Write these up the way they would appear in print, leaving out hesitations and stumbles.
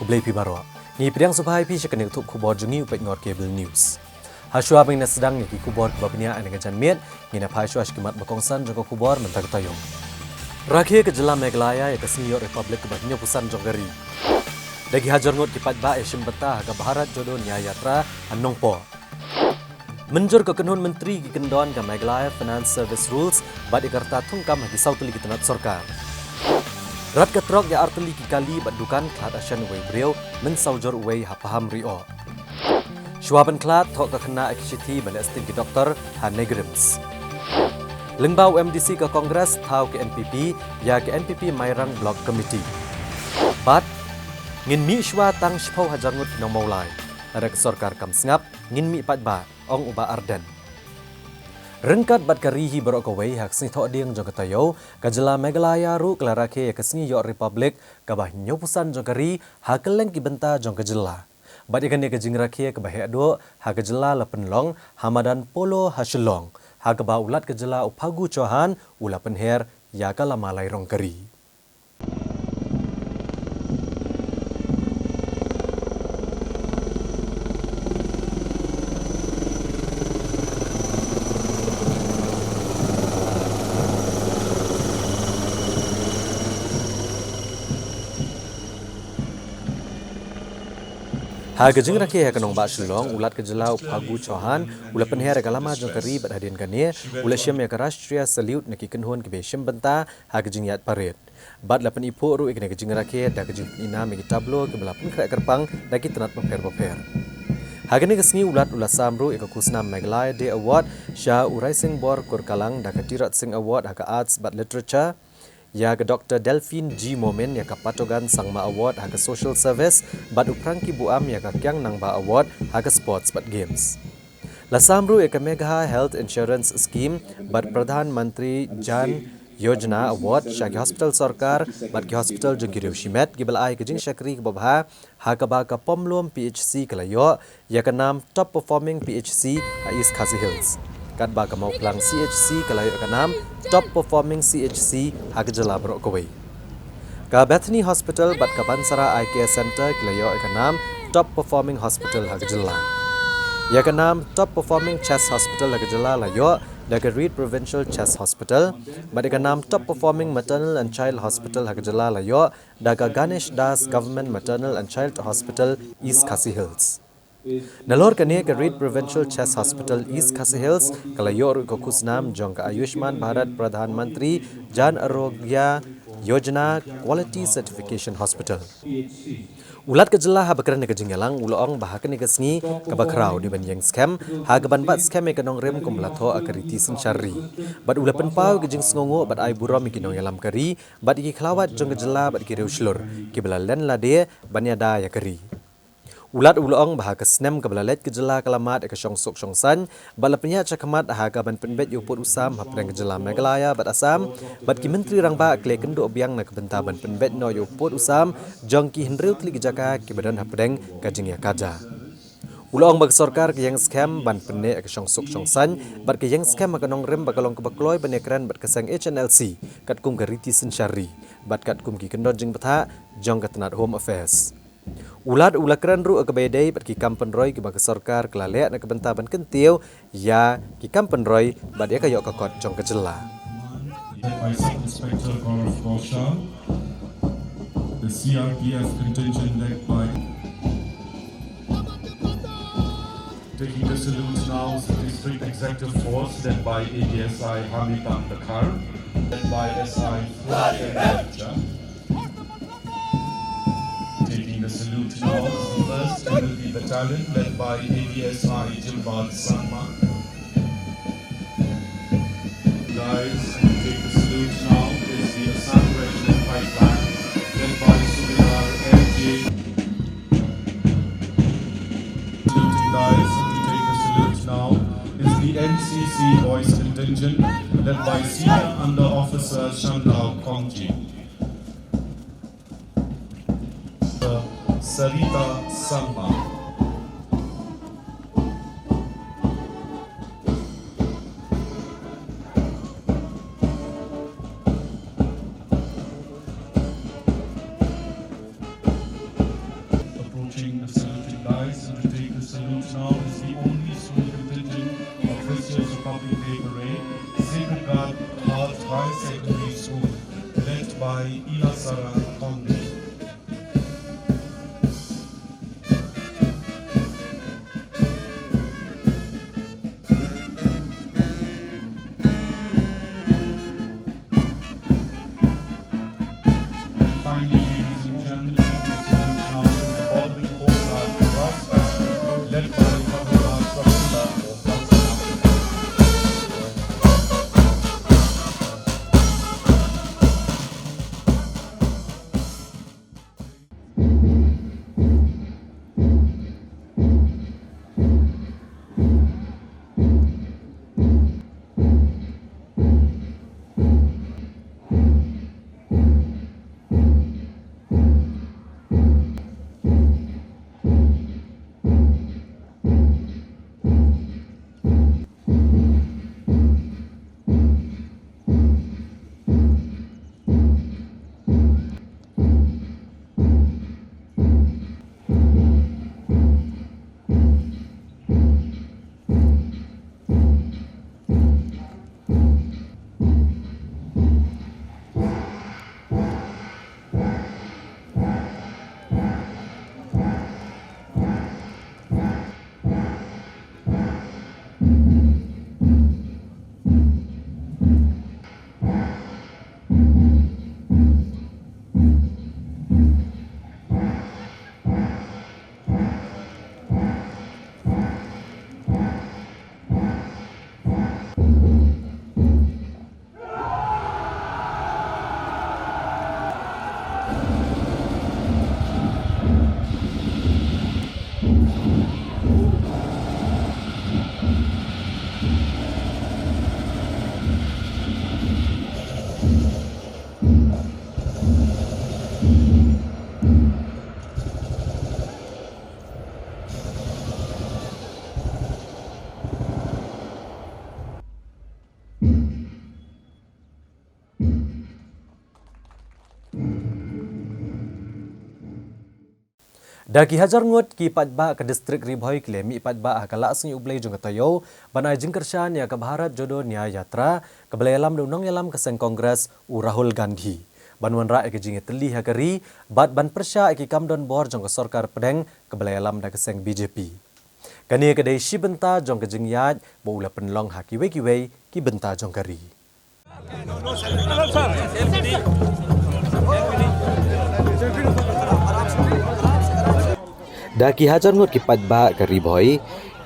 kublai pi baro ni pedang subhai pi sekenik tuk kubor jungi upet ngor cable news haswa bing na sedang ni kubor babnia ane gajan miet ni na phai shwash kimat bakongsan joko kubor mentag tayong rakhe ke jela Meghalaya ya kesini republik ke bahinyo pusan jogari dagi hajar ngot kipat ba esim beta ga Bharat Jodo Nyaya Yatra anong po menjur ke kenhun menteri ki kendon ke Meghalaya Finance Service Rules bad ikarta thungkam hagi sautli ki tenat sarkar rat ke trok ya arteli ki kali bad dukan klat asyan wei breu men saujor wei hapaham rio Shwaban klat thok ke kena ekshiti balestin ki doktor Hanegrims Lengbau MDC ke Kongres thau ke NPP ya ke NPP Mairang Block Committee bad ngin mi shwa tang shpau hajangut nong maulai ada kesorkar kam sngap ngin mi pat ba ong uba arden rengkat bat karihi berokawai hak sni thok ding jong katayo kajela Meghalaya ru klarake kesni yo republik kabah nyopusan jong kari hakeleng ki benta jong kajela bat ikan ke jingrakhe kabah ado ha kajela lapenlong hamadan polo haselong ha kabah ulat kajela upagu chohan ula penher ya kala malai rong kari ha gejing rakhe ha kanong ba shillong ulat kejela upagu chohan ula penher galama jong kari bad hadin kane ula syam ya rashtriya salute neki kenhon ke beshim benta ha gejing yat paret bad lapen ipo ru ikne gejing rakhe da gejing ina megi tablo ke belapen krak kerpang daki tenat paper ha gene kesni ulat samru ikakusna Meghalaya Day Award Shah Urai Singh Bor Kurkalang da Tirat Singh Award ha arts bad literature ya ke Dr. Delphine G. Momen ya ke Patogan Sangma Award ha ke Social Service bad uprangki buam ya ke Kyang Nangba Award ha ke Sports bad Games. Lasamru ya ke Megha Health Insurance Scheme bad Pradhan Mantri Jan Yojana Award sya ke Hospital Sarkar bad ke Hospital Jogiriu Shimet gibal ai ke jing syakri ke babha ha ke ba ke Pomlom PHC ke layo ya ke nam Top Performing PHC ha East Khasi Hills. Kat ba kamau pelang CHC kalayo kanam Top Performing CHC hak jela berok kawai. Ka Bethany Hospital bat ka Bansara Eye Care Center kalayo kanam Top Performing Hospital hak jela. Ya kanam Top Performing Chest Hospital hak jela layo daga Reed Provincial Chest Hospital bat kanam Top Performing Maternal and Child Hospital hak jela layo daga Ganesh Das Government Maternal and Child Hospital East Khasi Hills. Nalor kane ke Reed Provincial Chest Hospital East Khasi Hills kalayor ko kusnam jong ka Ayushman Bharat Pradhan Mantri Jan Arogya Yojana Quality Certification Hospital. Ulat ke jelah bakran ke jinggalang uloong bahakan ke sengi ke bakrau di banjang scam ha ke banbat scam ke nong rem kumlato akariti sensyari bat ulapen pau ke jing sngongo bat ai buram ke nong yalam kari bat iki khlawat jong ke jelah bat ke reuslur ke belalan lade banyada ya kari ulat ulong bahaka snem ke belalet ke jela kalamat ke syongsuk syongsan balapnya cakamat haga ban penbet yuput usam hapdang ke jela Meghalaya bat asam bat ki menteri rangba kle kendo obiang na kebenta ban penbet no yuput usam jongki hendreu tli ke jaka ke badan hapdang ke jingya kaja ulong bag sarkar ke yang scam ban penne ke syongsuk syongsan bat ke yang scam ke nong rem bakalong ke bakloi ban ekran bat kesang HNLC kat kum ke riti sensyari bat kat kum ki kendon jing betha jong ke tenat home affairs ulat ulakran ru ke bedai bat ki kampen roy ke bang sarkar kelalek na kebentaban kentiu ya ki kampen roy bat ya kayok kakot jong ke jela the CRPF contingent led by taking the salute now the district executive force led by ADSI Hamidan Dakar led by SI taking the salute now the 1st MLB Battalion led by ADSI Jilbad Sanma. Guys, take the salute now is the Assam Regiment Pipeline led by Subedar MJ. Saluting guys, take the salute now is the NCC Boys Contingent led by Senior Under Officer Shandao Kongji. Sarita Sangma. High Secondary School, led by Ilasara Kondi. Finally, ladies and gentlemen, now to the following Hofrat brass band, led by Fadullah Sabullah of Tanzania. Daki hajar ngut ki padba ke distrik Ribhoi kile mi padba akala asni ublei jung tayo banai jingkershan ya ke Bharat Jodo Nya Yatra ke belayalam dunong yalam ke Seng Kongres u Rahul Gandhi. Banwan ra ke jinge teli hakari bat ban persya ki kamdon bor jong ke sorkar pedeng ke belayalam da ke Seng BJP. Kani ke dei shi benta jong ke jingyat bo ula penlong hakiwe kiwe ki benta jong kari. Daki hajar ngut ki padba ke Ribhoi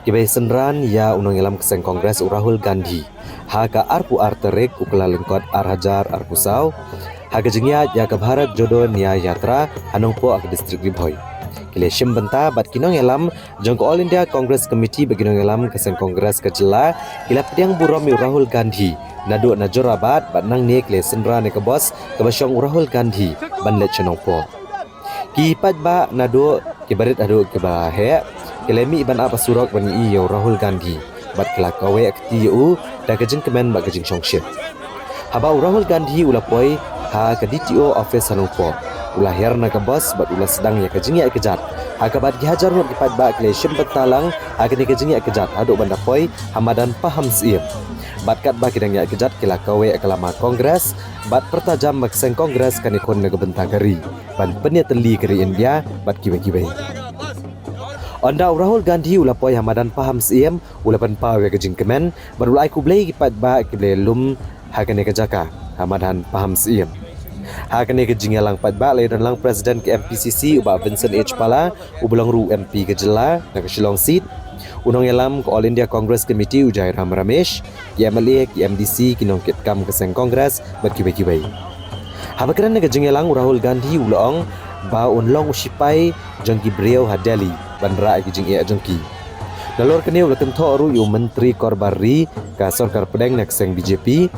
kibai senran ya unong yalam ke Seng Kongres u Rahul Gandhi. Ha ka arpu arterik ukla lengkot arhajar arpusau. Ha ke jingyat ya ke Bharat Jodo Nya Yatra anong po ak distrik Ribhoi. Kile shim benta bat kinong yalam jong ke All India Congress Committee bagi nong yalam ke Seng Kongres ke Jela kila pediang buromi Rahul Gandhi nadu na jorabat bat nang ne kile senran ke bos ke basyong Rahul Gandhi ban le chenong po. Ki padba nadu kibarit adu kibahe kelemi ban apa surok ban i Rahul Gandhi bat kela kawe akti u da kejing kemen ba kejing songship. Haba Rahul Gandhi ulapoi ha ke DTO office hanungpo ulah herna ke bos bat ulah sedang ya kejing ya kejat ha ke bat dihajar ngut kipadba kele shim betalang ha ke kejing ya kejat adu banda poi hamadan paham siem bat kat ba kidang ya kejat kela kawe kelama kongres bat pertajam mak Seng Kongres kan ikon nega bentagari ban penya teli keri India bat kiwe-kiwe. Onda Rahul Gandhi ulapoi hamadan paham siem ulapan pawe kejing kemen barulai kublei kipat ba kible lum hakane kejaka hamadan paham siem. Hakane kejing yalang padba le dan lang presiden ke MPCC uba Vincent H Pala ubelang ru MP ke Jela na ke Shillong seat unong yalam ke All India Congress Committee ujai Ram Ramesh ki MLA ki MDC kinong kitkam ke Seng Kongres bat kiwe-kiwe. Habakaran na kejing yalang Rahul Gandhi ulong ba unlong usipai jengki beliau ha Delhi bandra kejing ia jengki. Nalor kene ula kento ru yu menteri korbari ka sorkar pedeng nak Seng BJP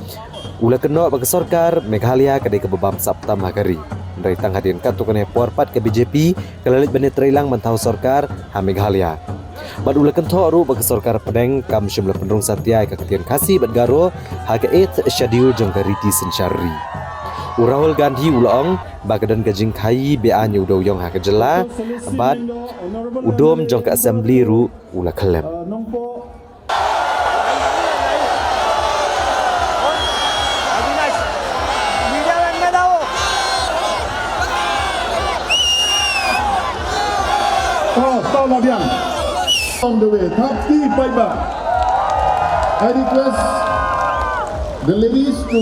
ula keno ba sorkar Meghalaya kadai ke bebam Saptam hakari. Dari tang hadin katu kene porpat ke BJP kelalit bene terilang mentau sorkar ha Meghalaya. Bad ula kento ru ba sorkar pedeng kam shimla pendrung satya ka ketian kasih bad garo ha ke 8th schedule jong Riti Senchari. Rahul Gandhi ulong bagadan kejing kai be anyu do yong ha ke Jela bad udom jong ke assembly ru ula kelem. Labian. On the way, Thapti Paiba. I request the ladies to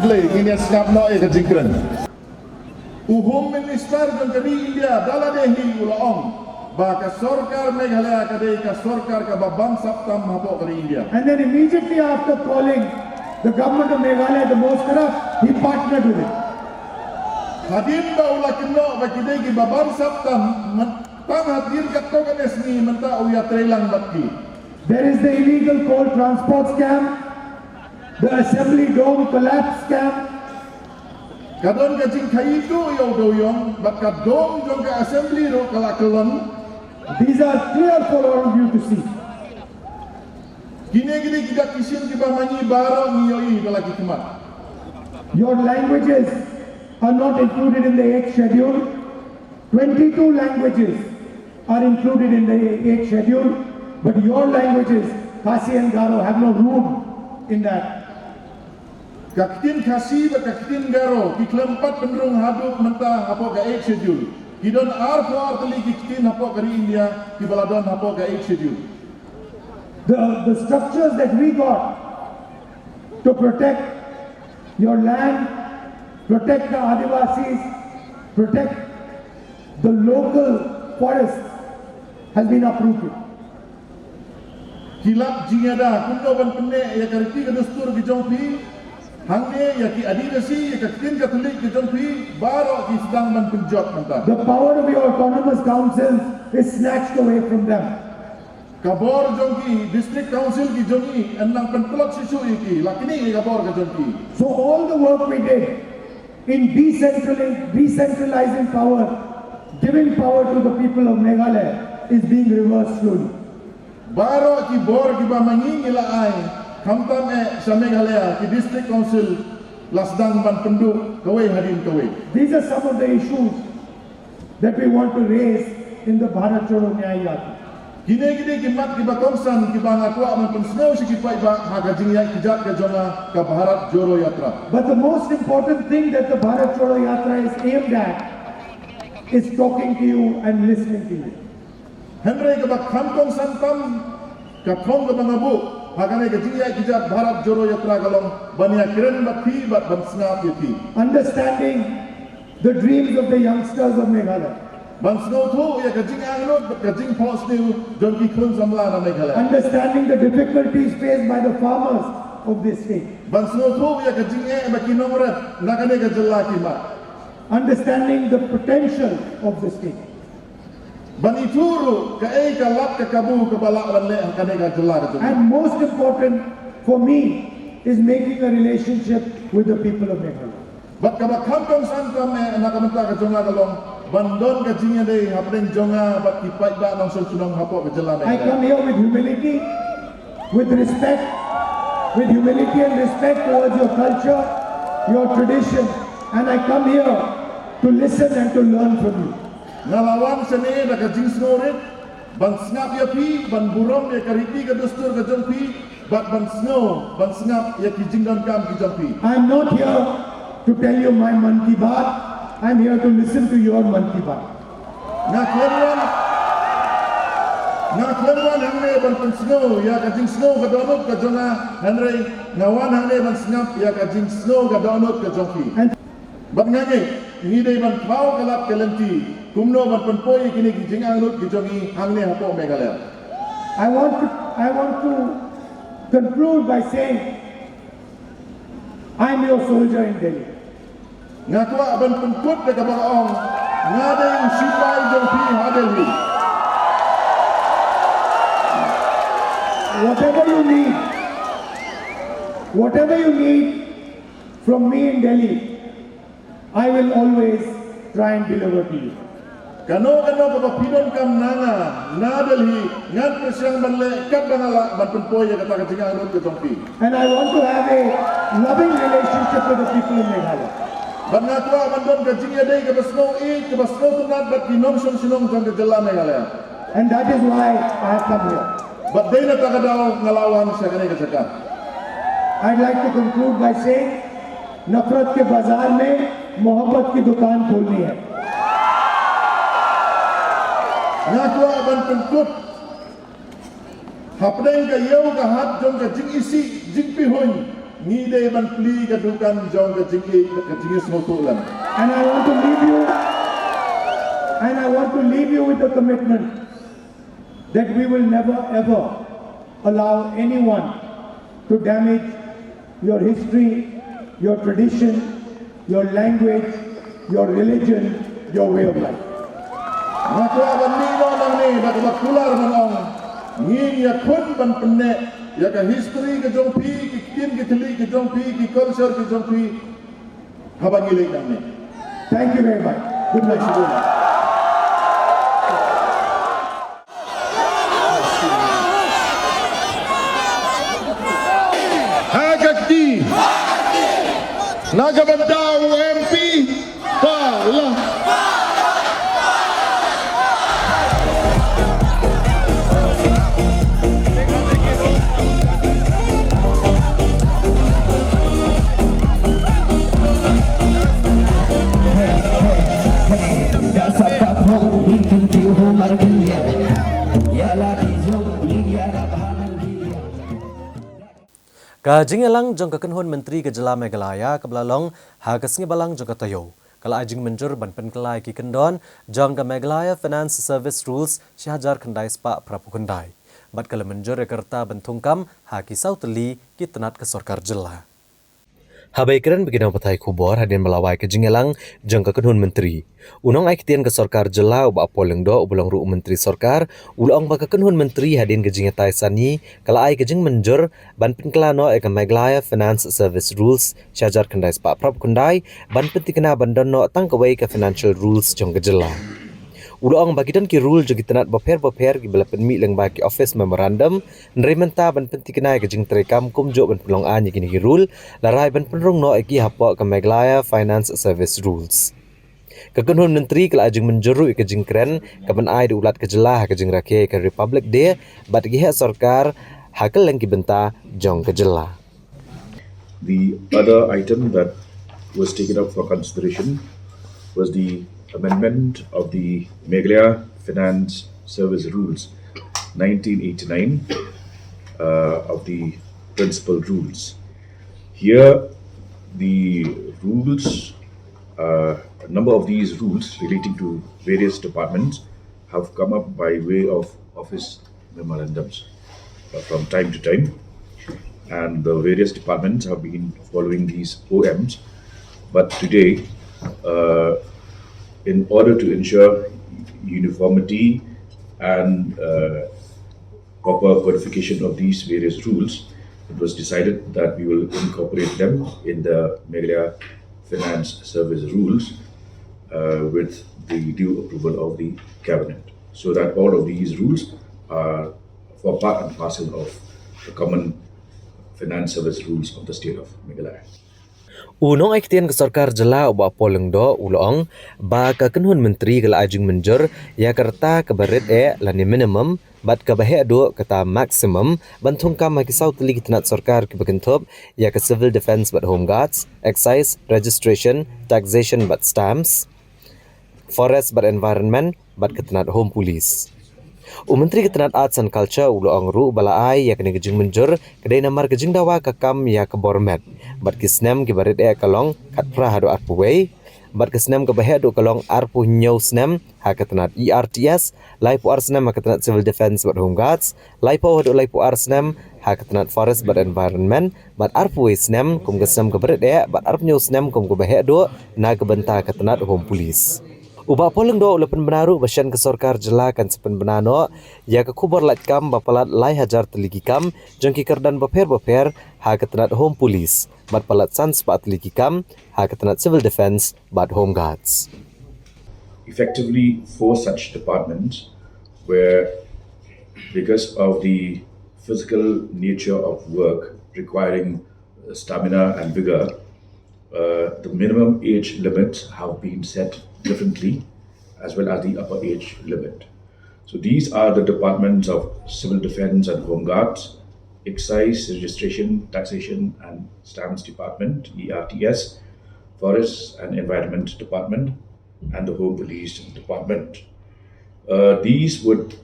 play. Ini snap no ke jingkran. Home Minister Negeri India daladehi ulaong baka Sarkar Meghalaya kadai ka Sarkar ka babang saptam hapo dari India. And then immediately after calling the government of Meghalaya the most corrupt, he partnered with it. Hadim ba ula kino ba kidai ki babang saptam tang hadir katto kan esni menta uya trelang batki. There is the illegal coal transport scam, the assembly dome collapse scam. Kadon kajing kaitu yo doyong bat kadong jong ka assembly ro kalakelon. These are clear for all of you to see. Kini kita kisim ki bamanyi baro ngiyoi balaki kemat. Your languages are not included in the 8th schedule. 22 languages are included in the 8th schedule, but your languages, Khasi and Garo, have no room in that. Kakitin Khasi ba kakitin Garo ki kelempat penderung haduk menta hapo ka 8 schedule. Kidon ar tali kitin hapo kari India ki baladon hapo ka 8 schedule. The structures that we got to protect your land, protect the Adivasis, protect the local forests has been uprooted. Kilap jingada kuno ban penne ya kariti ka dustur ki jongpi hangne ya ki adivasi ya kakitin Katolik ki jongpi baro ki sedang ban penjot menta. The power of your autonomous councils is snatched away from them. Kabor jongki district council ki jongi enang pentelok sisu iki lakini kabor ka jongki. So all the work we did in decentralizing power, giving power to the people of Meghalaya is being reversed slowly. Baro ki bor ki ba mangi ila ai kamtam sa Meghalaya ki district council lasdang ban penduk kawai hadin kawai. These are some of the issues that we want to raise in the Bharat Jodo Nyaya Yatra. Kini kimat ki ba kongsan ki ba ngakwa man pensnau si ki pai ba haga jingya kijat ka jonga ka Bharat Jodo Yatra. But the most important thing that the Bharat Jodo Yatra is aimed at is talking to you and listening to you. Henry ka ba kantong santam ka thong ka mangabu hagane ka jingya kijat Bharat Jodo Yatra kalong bania keren bati bat ban snap yati. Understanding the dreams of the youngsters of Meghalaya. Ban snow tu ya ka jing anglot bat ka jing pos new don ki kun samla na Meghalaya. Understanding the difficulties faced by the farmers of this state. Ban snow tu ya ka jing ba ki nomret na kane ka jalla ki ma. Understanding the potential of the state. Ban ituru ka ka lat ka kabu ka balak ban le kane ka jalla ka jalla. And most important for me is making a relationship with the people of Meghalaya. Bat ka ba kantong santam na kamenta ka jonga kalong bandon ka jingya dei hapren jonga bat ki pai ba nang sunong hapo ka jalla I come here with humility, with respect, and respect towards your culture, your tradition, and I come here to listen and to learn from you. Ngalawan sene da ka jing snoret ban snap ya pi ban burom ya kariti ka dustur ka jongpi bat ban snap ya ki jingdan kam ki jongpi. I am not here to tell you my Man Ki Baat. I am here to listen to your Man Ki Baat. Na klerwan hangne ban pen snow ya ka jing snow ka donut ka jonga Henry ngawan hangne ban snap ya ka jing snow ka donut ka jongpi. And Bat ngange ngidei ban pau kalap kelenti kumno ban pen poi kini ki jing angut ki jongi hangne hapo Meghalaya. I want to conclude by saying I am your soldier in Delhi. Ngakwa ban penkut de ka baong ngadei sipai jongpi hadelhi. Whatever you need from me in Delhi, I will always try and deliver to you. Kano ka ba pidon kam nanga nadelhi ngan presyang ban le kat bangala ban penpoi ya kata ka jing angut ka jongpi. And I want to have a loving relationship with the people of Meghalaya. Ban ngakwa ban don ka jing yadei ka basno ka basno tunat bat kinom sinong jong ka jalla Meghalaya. And that is why I have come here. Bat dei na takadaw ngalawan sa kane ka saka. I'd like to conclude by saying, नफरत के बाजार में मोहब्बत की दुकान खोलनी है. Ngaku ban pentut. Hapdeng ka yau ka hat jong ka jing isi jing pi hun. Ni de ban pli ka dukan jong ka jing smotulan. And I want to leave you with the commitment that we will never ever allow anyone to damage your history, your tradition, your language, your religion, your way of life. Ngaku ban ni no nang ni dak bakular man ong. Ni ya kun ban penne ya ka history ka jong pi ki kin ki thli ki jong pi ki culture ki jong pi habang ilay nang ni. Thank you very much. Good night, Shibuna. Hagakti Nagabandao MP Pala Kajing elang jong kekenhun Menteri Kejela Meghalaya kebelalong hagasngi balang jong katayo. Kala ajing menjur ban penkelai ki kendon jong ke Meghalaya Finance Service Rules syahajar kendai spak prapu kendai. Bat kala menjur kerta bentungkam haki sauteli ki tenat ke sorkar jela. Habai keren begina patai kubor hadin melawai ke jingelang jang ke kenhun menteri. Unong ai kitian ke sorkar jela uba poleng do ubulong ru menteri sorkar ulong ba ke kenhun menteri hadin ke jingetai sani kala ai ke jing menjur ban pinklano ke Meghalaya Finance Service Rules syajar kendai spak prap kendai ban pentikena bandono tangkawai ke financial rules jong ke jela. Ulong bagidan ki rule jogi tenat baper ki bela penmi leng baki office memorandum nrementa ban pentikena ke jing terekam kumjo ban pelong ani kini ki rule larai ban penrong no eki hapo ke Meghalaya Finance Service Rules. Kekenhun menteri kala ajing menjeru ke jing keren kaban ai diulat ke jelah ke jing rakyat ke Republic Day bat gi sorkar hakel leng ki benta jong ke jelah. The other item that was taken up for consideration was the amendment of the Meghalaya Finance Service Rules 1989 of the principal rules. Here, the rules, a number of these rules relating to various departments have come up by way of office memorandums from time to time, and the various departments have been following these OMs. But today, in order to ensure uniformity and proper codification of these various rules, it was decided that we will incorporate them in the Meghalaya Finance Service Rules with the due approval of the Cabinet, so that all of these rules are for part and parcel of the common finance service rules of the state of Meghalaya. Unong ai kitian ke sorkar jela uba poleng do ulong ba ka kenhun menteri kala ajing menjur ya kerta ke barit lani minimum bat ka bahe do kata maximum bantung kam ki saut li kitnat sorkar ki bekentop ya ke civil defense bat home guards, excise, registration, taxation bat stamps, forest bat environment bat kitnat home police. Menteri Ketenat Arts and Culture ulong ru balaai ya kene gejing menjur kedai namar gejing dawa ka kam ya ke bormet bat kisnem ki barit kalong kat pra hadu arpuwei bat kisnem ke bahe do kalong arpu nyau snem ha ketenat ERTS laipu arsnem ha ketenat civil defense bat home guards laipu hadu laipu arsnem ha ketenat forest bat environment bat arpuwei snem kum kesnem ke barit bat arpu nyau snem kum ke bahe do na ke benta ketenat home police. Uba poleng do ulepen benaru basyan ke sorkar jela kan sepen benano ya ke kubor lat kam bapalat lai hajar teligi kam jengki kerdan baper ha ketenat home police bat palat sans bat teligi kam ha ketenat civil defense bat home guards. Effectively, 4 such departments where, because of the physical nature of work requiring stamina and vigor, the minimum age limits have been set differently, as well as the upper age limit. So these are the departments of Civil Defence and Home Guards, Excise, Registration, Taxation and Stamps Department, ERTS, Forest and Environment Department, and the Home Police Department. These would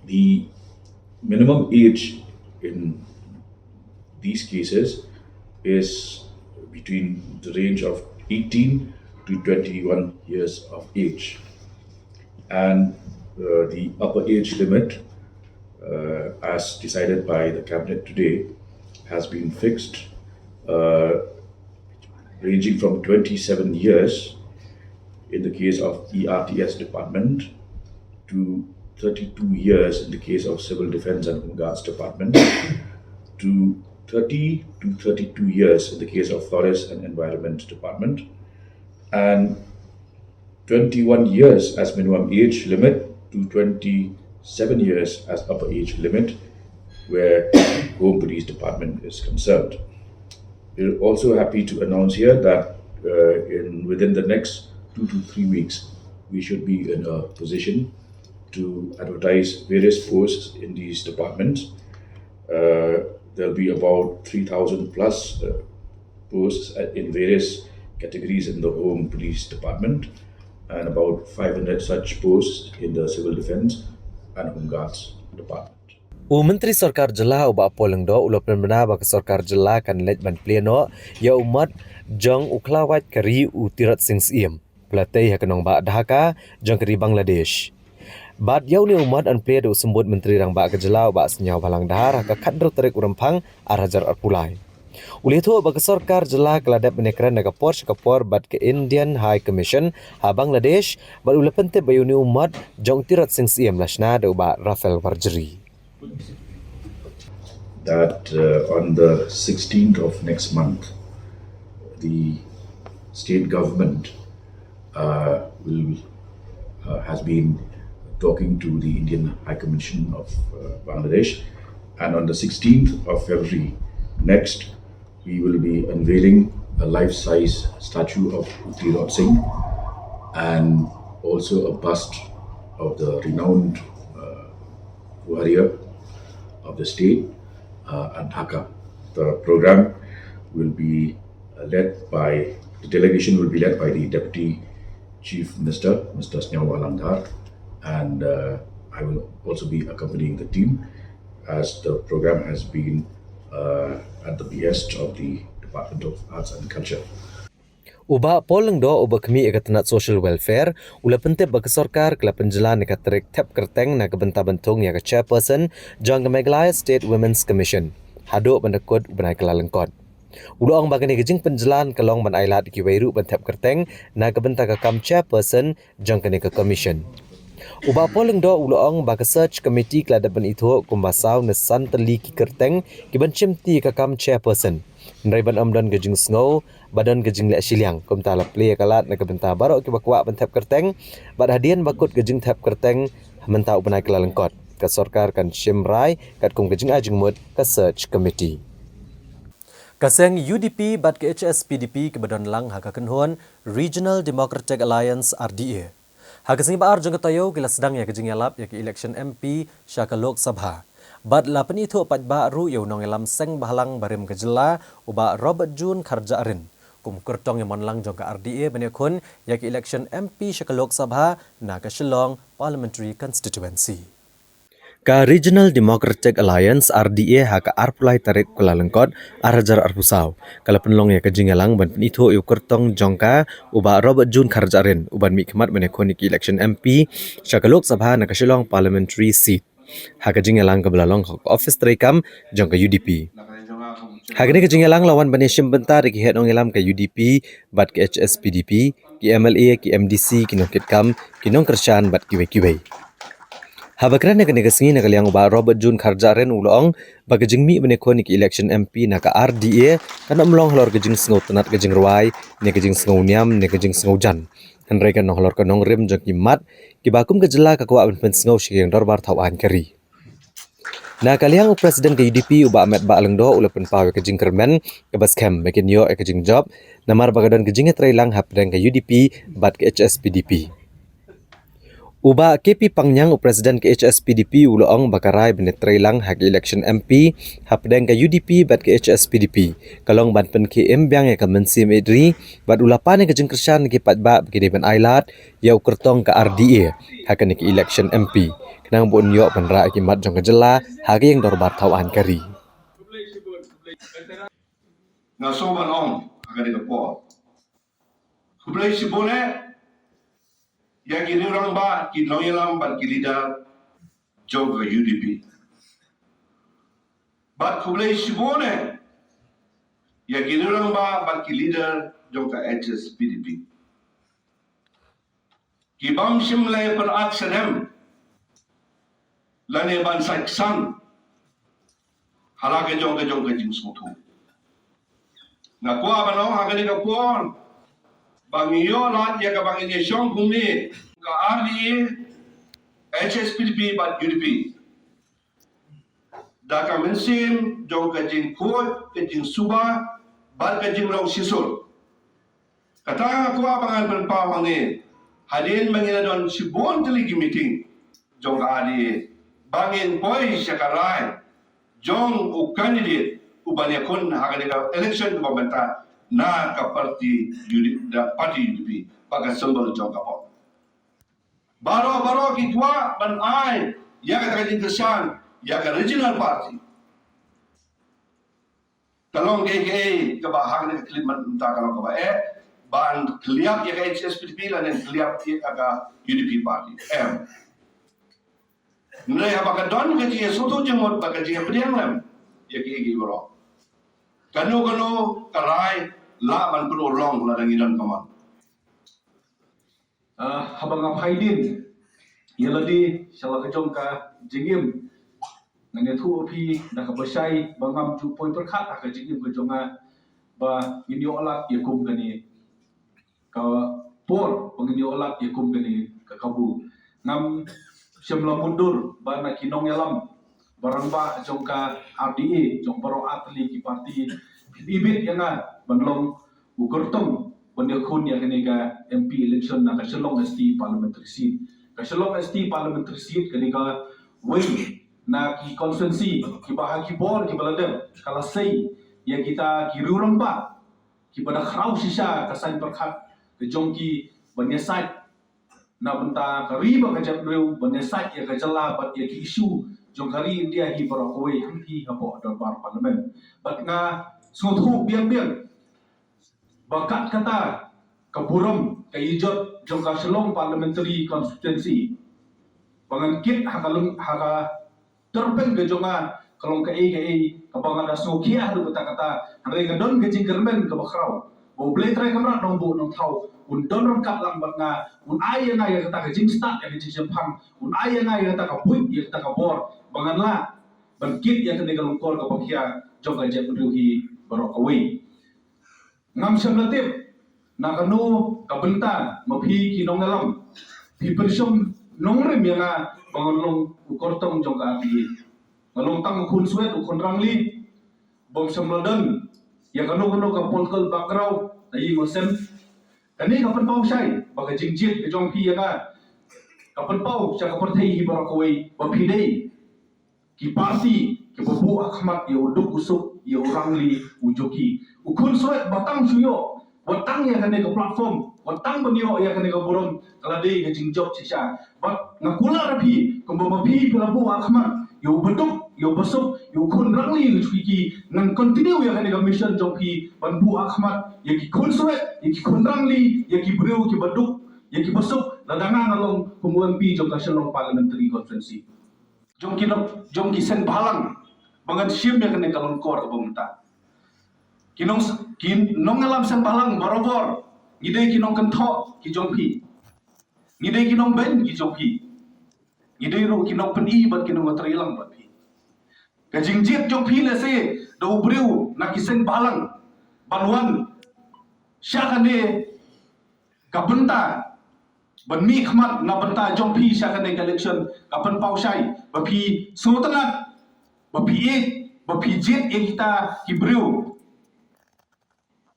the minimum age in these cases is between the range of 18 to 21 years of age, and the upper age limit, as decided by the cabinet today, has been fixed, ranging from 27 years in the case of ERTS department to 32 years in the case of Civil Defence and Home Guards department to 30 to 32 years in the case of Forest and Environment department, and 21 years as minimum age limit to 27 years as upper age limit where Home Police Department is concerned. We're also happy to announce here that within the next 2 to 3 weeks, we should be in a position to advertise various posts in these departments. There'll be about 3,000 plus posts in various categories in the Home Police Department, and about 500 such posts in the Civil Defence and Home Guards Department. Menteri Sarkar Jela uba polengdo ulopen bena bak Sarkar Jela kan lej ban pleno ya umat jong uklawat kari utirat sing siem pelatih hakanong ba Dhaka jong kari Bangladesh. Bad yau ni umat an play do sembut menteri rang ba ke Jela uba senyaw balang dahar ka kadro tarik urampang arajar arpulai. Uli tu bak Sarkar Jela keladap menekran naga Porsche kapor bad ke Indian High Commission ha Bangladesh bad ulepen te bayuni umat jong tirat sing siem lasna do ba Rafael Warjeri. That on the 16th of next month, the state government has been talking to the Indian High Commission of Bangladesh, and on the 16th of February next, we will be unveiling a life-size statue of Uti Rod Singh and also a bust of the renowned warrior of the state at Dhaka. The program will be the delegation will be led by the Deputy Chief Minister, Mr. Snyaw Walangdar, and I will also be accompanying the team as the program has been at the behest of the Department of Arts and Culture. Uba poleng do uba kami ikatanat social welfare ula pente bak sarkar kala penjelan ika tarik tap kerteng na kebenta bentung ya ke chairperson jang ke Meghalaya State Women's Commission hado bandakot ubanai kala lengkot ula ong bagani kejing penjelan kalong ban ailat ki wairu ban tap kerteng na kebenta ka kam chairperson jang ke commission uba poleng do ula ong bak search committee kala ban itu kumbasau na santali ki kerteng ki ban chimti ka kam chairperson Nraiban amdan gejing snow badan gejing lek siliang kum tala play kalat na kebenta barok ki bakwa ban tap kerteng bad hadian bakut gejing tap kerteng menta ubanai kala lengkot ka sarkar kan shimrai kat kum gejing ajing mud ka search committee kaseng UDP bad ke HSPDP ke badan lang haka kenhuan Regional Democratic Alliance RDA haka singi baar jong tayo kila sedang ya gejing yalap ya ke election MP Shaka Lok Sabha Bad la penito pat baru yau nong elam seng bahalang barim ke Jela uba Robert Jun Kharja Arin kum kurtong yang monlang jong ka RDA benekun ya ke election MP Shaka Lok Sabha na ka Shillong Parliamentary Constituency. Ka Regional Democratic Alliance RDA haka arpulai tarik kula lengkot arajar arpusau kala penlong ya ke jingalang ban penito yu kurtong jongka uba Robert Jun Kharja Arin uban mikmat benekun ki election MP Shaka Lok Sabha na ka Shillong Parliamentary seat. Haka jingalang ke belalong ke office terekam jong ke UDP. Haka ni ke jingalang lawan banishim bentar ki het nongelam ke UDP bat ke HSPDP ki MLA ki MDC ki nongkit kam ki nong kershan bat ki wei. Habakran ne ke singi ne kaliang ba Robert Jun Kharja Arin ulong ba ke jingmi benekon ki election MP na ka RDA kana mlong hlor ke jing sngo tenat ke jing ruai ne ke jing sngo niam ne ke jing sngo jan. Henry kan nong hlor ka nong rim jong ki mat ki bakum ke Jela ka kwa ben sngo shing dorbar thawan kari. Na kaliang presiden ke UDP uba Ahmed Ba Alengdo ulapen pawe ke jing kermen ke baskem makin yo ke jing job namar bagadan ke jing trailang hapdeng ke UDP bat ke HSPDP. Uba KP Pangyang Presiden ke HSPDP uloong bakarai benetrelang hak election MP hapdeng ke UDP bat ke HSPDP kalong ban pen ke embyang ya kemensi medri bat ulapan ke jengkersan ke patba ke deban ailat yau kertong ke RDA hakan ke election MP kenang bon yo penra akimat jong kejela hagi yang dorbar tawan kari nga soban ong akan dikapo. Kublai sibone yang ini orang ba ki loyalam ban ki leader joga UDP. Bat kublai sibone yang ini orang ba ban ki leader joga HSPDP. Ki bam simlay per aksadem lane ban saksan halaga joga jing sutu. Nakwa ba no agani ka pon bangiyo lat ya ka bangiyo syong kumni ka ali HSPDP bat UDP da ka mensim jong ka jing kot ka jing suba bat ka jing long sisul kata ko abangan berpawang ni hadin mangina don sibon teligi meeting jong ka ali bangin poi syakarai jong u candidate ubanya kun hagani ka election ka pemerintahan na ka parti UDP pakai simbol jong kapal. Baro kitwa ban ai ya ka kajing kesan ya ka regional party. Kalong KKA ka bahag na klip man ta kalong ka ba ban kliap ya ka HSPDP lan kliap ya ka UDP party. Nilai apa ka don ka ji soto jemot ba ka ji beriang lam ya ki baro. Kanu karai la ban pun long la dangidan kaman. Habang Haidin yaladi salah kejong ka jingim ngane thu opi da ka basai bangam ju poi perkhat ka jingim kejonga ba inyo alat yakum kani ka por penginyo alat yakum kani ka kabu ngam semla mundur ba na kinong yalam barang ba jong ka RDA jong paro atli ki parti ibit yana banlong ukurtong kun yang kini ka MP election na kasalong ST parliamentary seat. Kasalong ST parliamentary seat kini ka wing na ki constituency ki bahagi bor ki baladem kala sei ya kita ki rurang ba ki pada khrau sisa kasan perkhat ke jongki banyasat na benta kariba ka jabru banyasat ya ka jala bat ya ki isu jong kari India hi barakoi hangti hapo darbar parliament bat nga suthu biang bakat kata kaburam kaijot jong kaselong parliamentary constituency pangangkit haka terpen ke jonga kalong ka kabangan da sokia du kata hare gadon ke jinggermen ke bakrau bo ble trai kamra nong bu nong thau un don ron kap lang batna un ai na ya kata ke jing start ya ke jing phang un ai na ya kata ka puit ya kata ka bor bangan la bangkit ya ke kalong kor ka bakia jong ka jet ruhi barokawai ngam semlatip nakanu kabenta mapi kinong alam pi persom nongrem yang bangon long ukortong jong api ngalong tang kun suet ukon rangli bom semladan ya kanu ka polkol bakrau nayi ngosem kani kapan pau sai baga jingjit ke jong pi ya kapan pau sa kaperthai hi barakawai bapi dei ki parti ki babu akhmat ya uduk usuk ya rangli ujoki ukun suet batang suyo watang ya kane ke platform watang benyo ya kane ke burung kalade ke jingjok sisa bat ngakula rapi kumba pi pelabu akhmat yo beduk yo besuk yo kun rangli ke chiki nang continue ya kane ke mission joki banbu akhmat ya ki kun suet ya ki kun rangli ya ki breu ki beduk ya ki besuk ladangan along pumuan pi jong kaselong parliamentary conference jong ki sen balang bangan sim ya kane kalon kor ke pemerintah kinong alam sen balang barobor ngidei kinong kentok ki jongpi ngidei kinong ben ki jongpi ngidei ru kinong peni bat kinong terilang bat pi kajingjit jongpi le se do briu na kisen balang banwan syakane kabenta banmi khmat na benta jongpi syakane election kapan pausai bapi sotanat bapi jet yang kita ki briu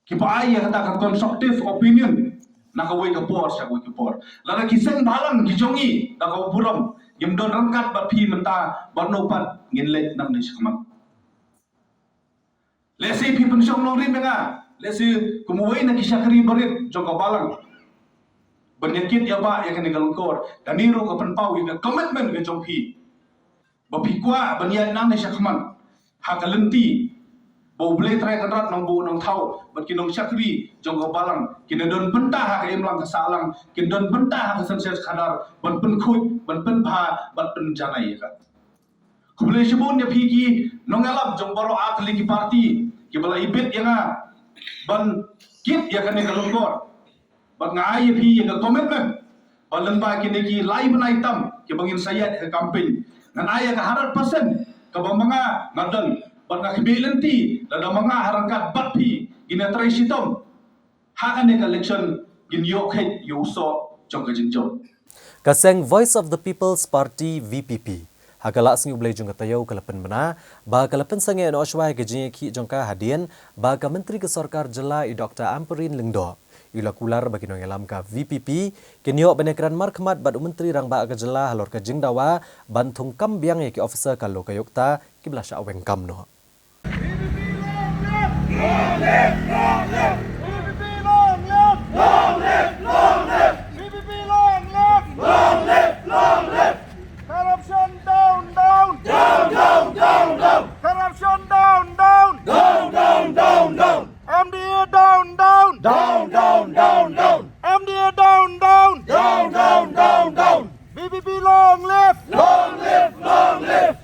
Kipa ai yang kata constructive opinion nakaway kapor siya way kapor lada kisang balang gijongi nakaburam gimdon rangkat bat phi menta bat nopat nginlet nam ni sakman lesi phi pensyong nong rin nga lesi kumuway na kisyakri barit jong kabalang banyakit ya ba ya kan galungkor kaniro ka penpau ya commitment ke jong phi bapi kwa banyan nam ni sakman hakalenti bau boleh try kanrat nang bu nang thau bat kinong syakri jong balang kinadon bentah ha em lang kasalang kinadon bentah ha senses khadar ban pen khoi ban pen pha ban pen janai ka khule shibon ya phiki nong alap jong baro atli ki party ki bala ibet yang ban kit ya kan galongkor ban ngai phi yang commitment balan ba kini ki live na item ki bangin sayat ke campaign nan aya ka 100% ka mga ngadan bat ngakibilenti lada mga harangkat batpi gina try sitom hakan ne election gin yok het yuso jong kajinjong Kaseng Voice of the People's Party VPP. Hagala sengi ublay jong katayaw kalapan mana, ba kalapan sangi ano asway gajinya ki jong ka hadian, ba ka Menteri Kesorkar Jela i Dr. Amperin Lengdo. Ila kular bagi nong alam ka VPP, kinyo benekran markmat bad Menteri rang ba ka Jela halor ka jingdawa, bantung kambiang ya ki officer ka lo kayokta, kibla sya aweng kam no. Long live! Long live! VPP long live! Long live! Long live! VPP long live! Long live! Long live! Corruption down, down! Down, down, down, down! Corruption down, down! Down, down, down, down! MDA down, down! Down, down, down, down! MDA down, down! Down, down, down, down! VPP long live! Long live! Long live!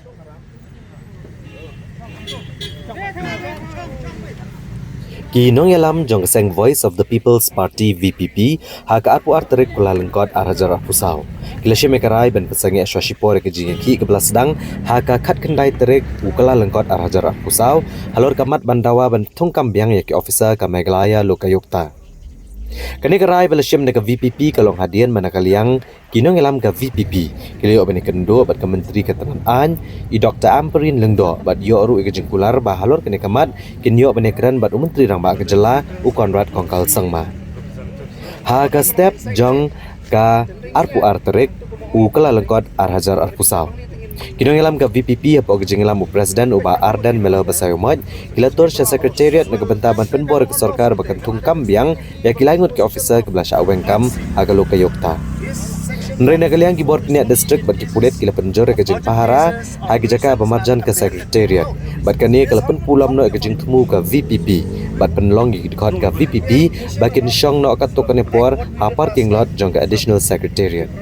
Kinong yalam jong Kaseng Voice of the People's Party VPP haka arpu arterik kula lengkot arajar arpusau. Kilasya mekarai ben pesangi aswasipore kejinga ki kebelas sedang haka kat kendai terik ukala lengkot arajar arpusau halor kamat bandawa ben tungkam biang ya ki officer ka Meghalaya Lokayukta. Kani kerai belasyam neka VPP kalong hadian manakaliang kinong yalam ka VPP kiliyo bani kendo bat ka Menteri Ketenangan i Dr. Amperin Lengdo bat yo aru ika jengkular ba halor kani kamat kinyo bani keran bat Menteri rang ba ka Jela u Konrad Kongkal Sengma. Ha ka step jong ka arpu arterik u kala lengkot arhajar arpusau. Kinong yalam ka VPP apa kejeng yalam Presiden uba Ardan Melah Basayomaj kilator sya sekretariat nagabentaban penbor kesorkar bakan tungkam biang ya kilangut ke officer ke belasya aweng kam agalo kayokta. Nrai nagaliang ki bor piniat district bat ki pulet kila penjore kejeng pahara hagi jaka pemarjan ke sekretariat bat kani kala penpulam no kejeng temu ke VPP bat penlong ki dikot ke VPP bakin syong no kat tokane por ha parking lot jong ke additional secretariat.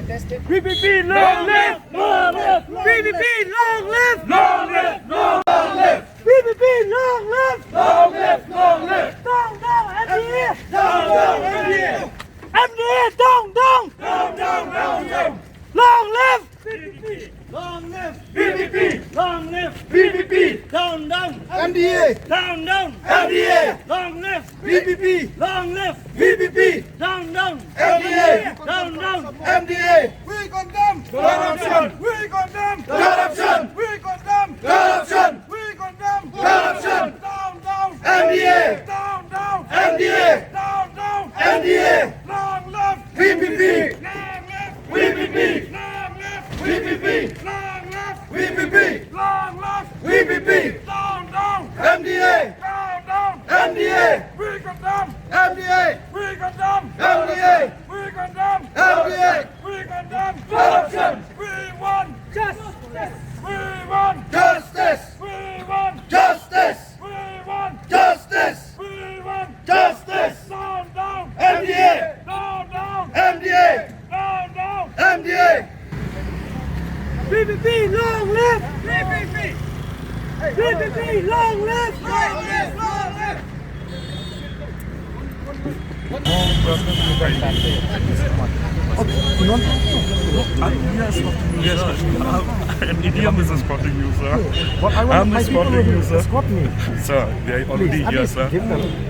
VPP long live! Long live! VPP long live! Long live! Long live! VPP long live! Long live! Long live! Down, down, MDA! Down, down, MDA! MDA, down, down! Down, down, down, down! Long live! VPP! Long live! VPP! Long live! VPP! Down, down! MDA! Down, down! MDA! Long live! VPP! Long live! VPP! Down, down! MDA! Down, down! MDA! We condemn corruption! We condemn corruption! We condemn corruption! We condemn corruption! Down, down! MDA! Down, down! MDA! Down, down! MDA! Long live! VPP! Long live! VPP! Long live! VPP! Long live! VPP! Long live! VPP! Down, down! MDA! Down, down! MDA! We condemn! MDA! We condemn! MDA! We condemn! MDA! We condemn corruption! We want justice! We want justice! We want justice! We want justice! We want justice! Down, down! MDA! Down, down! MDA! Down, down! MDA! VPP long live! VPP! VPP long live! Long live! Long live! Yes, an idiom is a spotting user. I'm a spotting user. Escort me. Sir, they are already here, sir.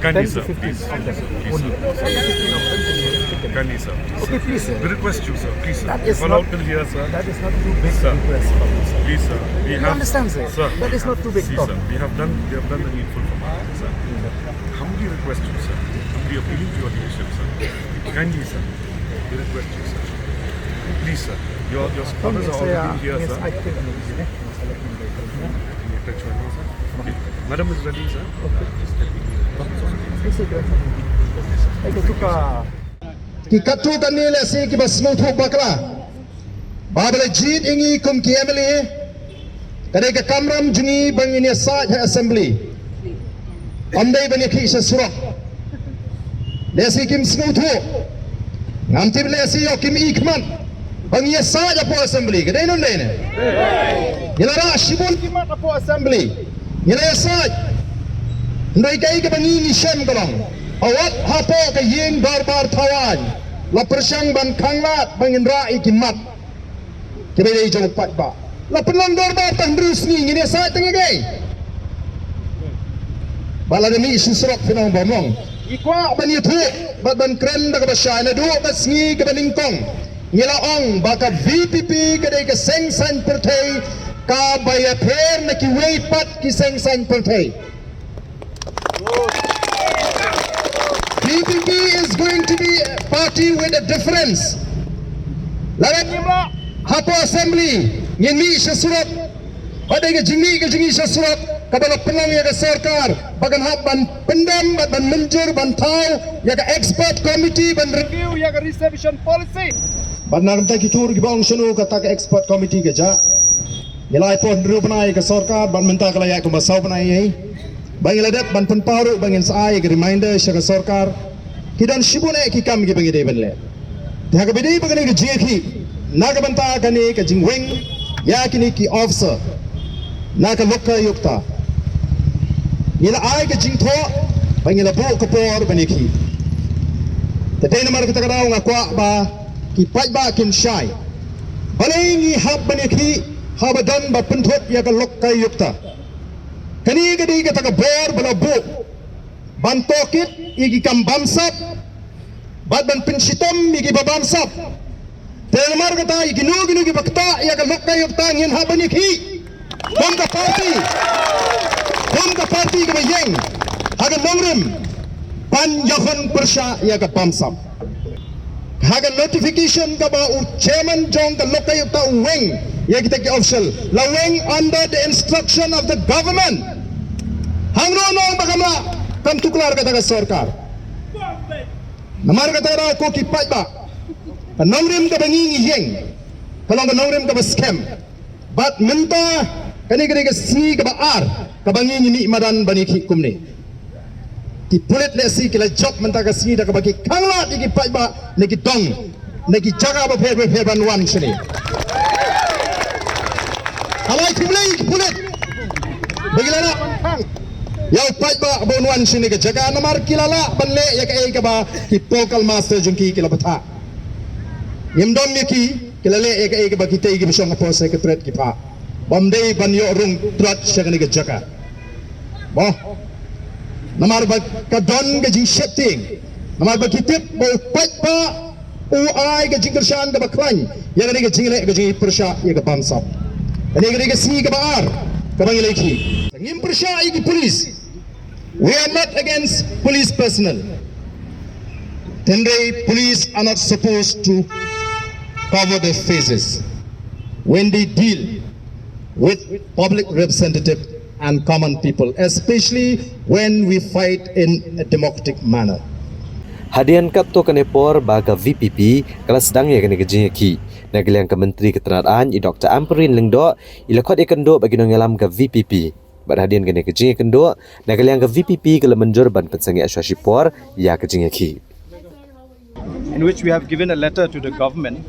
Kindly, sir, please. Please, sir. Kindly, sir. Okay, please, sir. We request you, sir. Please, sir. That is Follow out till here, sir. That is not too big Sir. request from you, sir. Please, sir. We You have understand, sir? That is not too big See, problem. sir. We have done the needful from our end, sir. Humbly request you, sir. Humbly appealing to your leadership, sir. Kindly, sir. We request you, sir. Please, sir. Your scholars are already here, sir. Okay. Madam is ready, sir. Ki katu kan ni le si ki bas no thok bakla babale jit ingi kum ki emily kare ka kamram jungi bangini sa assembly amdai bani ki sa surah le si kim snu tho ngam tib le si yo kim ikman bangi sa ja po assembly ke dai non dai ne ilara shibun ki ma po assembly ila sa ndai kai ka bangi ni shem kalong awat hapo ka ying barbar thawan la persang ban khanglat bangin ra ikimat kebe dei jong pat ba la penang barbar tang drus ni ngine sa tenge gai bala demi susrok pinang bomong ikwa bani thu bat ban kren da ka basha na du bas ngi ka baning kong ngila ong baka VPP ka dei ka seng san perthai ka baya pher na ki wei pat ki seng san perthai PPP is going to be a party with a difference. Lawan nyimla hapo assembly ngin mi syasurat pada ke jingi syasurat kabala penang ya ke sarkar bagan hab ban pendam ban menjur ban tau ya ke expert committee ban review ya ke reservation policy ban nam ta kitur ki bang sunu kata ke expert committee ke ja nilai pon ru panai ke sarkar ban menta kala ya ke masau panai ai bangin ladat ban penparu bangin saai ke reminder syaka sarkar kidan shibune ki kam ki bangi deben le daga bidai bagani ke jeki naga banta kani ke jingweng ya kini ki officer naga lokka yukta ila ai ke jingtho bangin la bo ko por bani ki tadai namar kita kadau ngakwa ba ki pai ba kin shai balengi hab bani ki habadan ba penthot ya ka lokka yukta kani ke di ka bor bala bo bantokit igi kam bamsap bad ban pinsitom igi babamsap telmar kata igi nu gi bakta ya ka lokka yukta ngin habani ki bom ka party ke yeng haga nongrim ban yahon persha ya ka bamsap haga notification ka ba chairman jong ka lokka yukta weng ya kita ki official la weng under the instruction of the government hangro nong bagamla kam tuklar kata ka sarkar namar kata ra ko ki pai ba kanongrim ka bangi yeng kalong kanongrim ka scam bat menta kani ka sni ka ba ar ka bangi ni madan bani ki kumne ki pulit le si kila job menta ka sni da ka bagi kangla ki pai ba ne ki dong ne ki jaga ba phe ban wan sini alai kumle ki pulit bagilana kang Yau pai ba bonwan sini ke jaga namar kilala banle ya ke ka ba ki pokal master jungki kila bata yimdom ki kilale ya ke ba kita ki bisong po secretary ki pa bomdei banyo rung trat shagani ke jaga bo namar ba ka don ke jing shifting namar ba kitip bo pai ba u ai ke jing kershan ke ba klan ya ke jing le ke jing persha ya ke bamsap ani ke si ke ba ar ka bang leki ngim persha ki police. We are not against police personnel. Tendai police are not supposed to cover their faces when they deal with public representatives and common people, especially when we fight in a democratic manner. Hadian kat to kanepor baga VPP kala sedang ya kene kejeki nagiliang ke Menteri Ketenaraan i Dr. Amperin Lengdo ilakot ikendo bagi nongelam ke VPP berhadian kene kejing kendo nagaliang ke VPP kala menjur ban pensangi asyasipor ya kejing ki in which we have given a letter to the government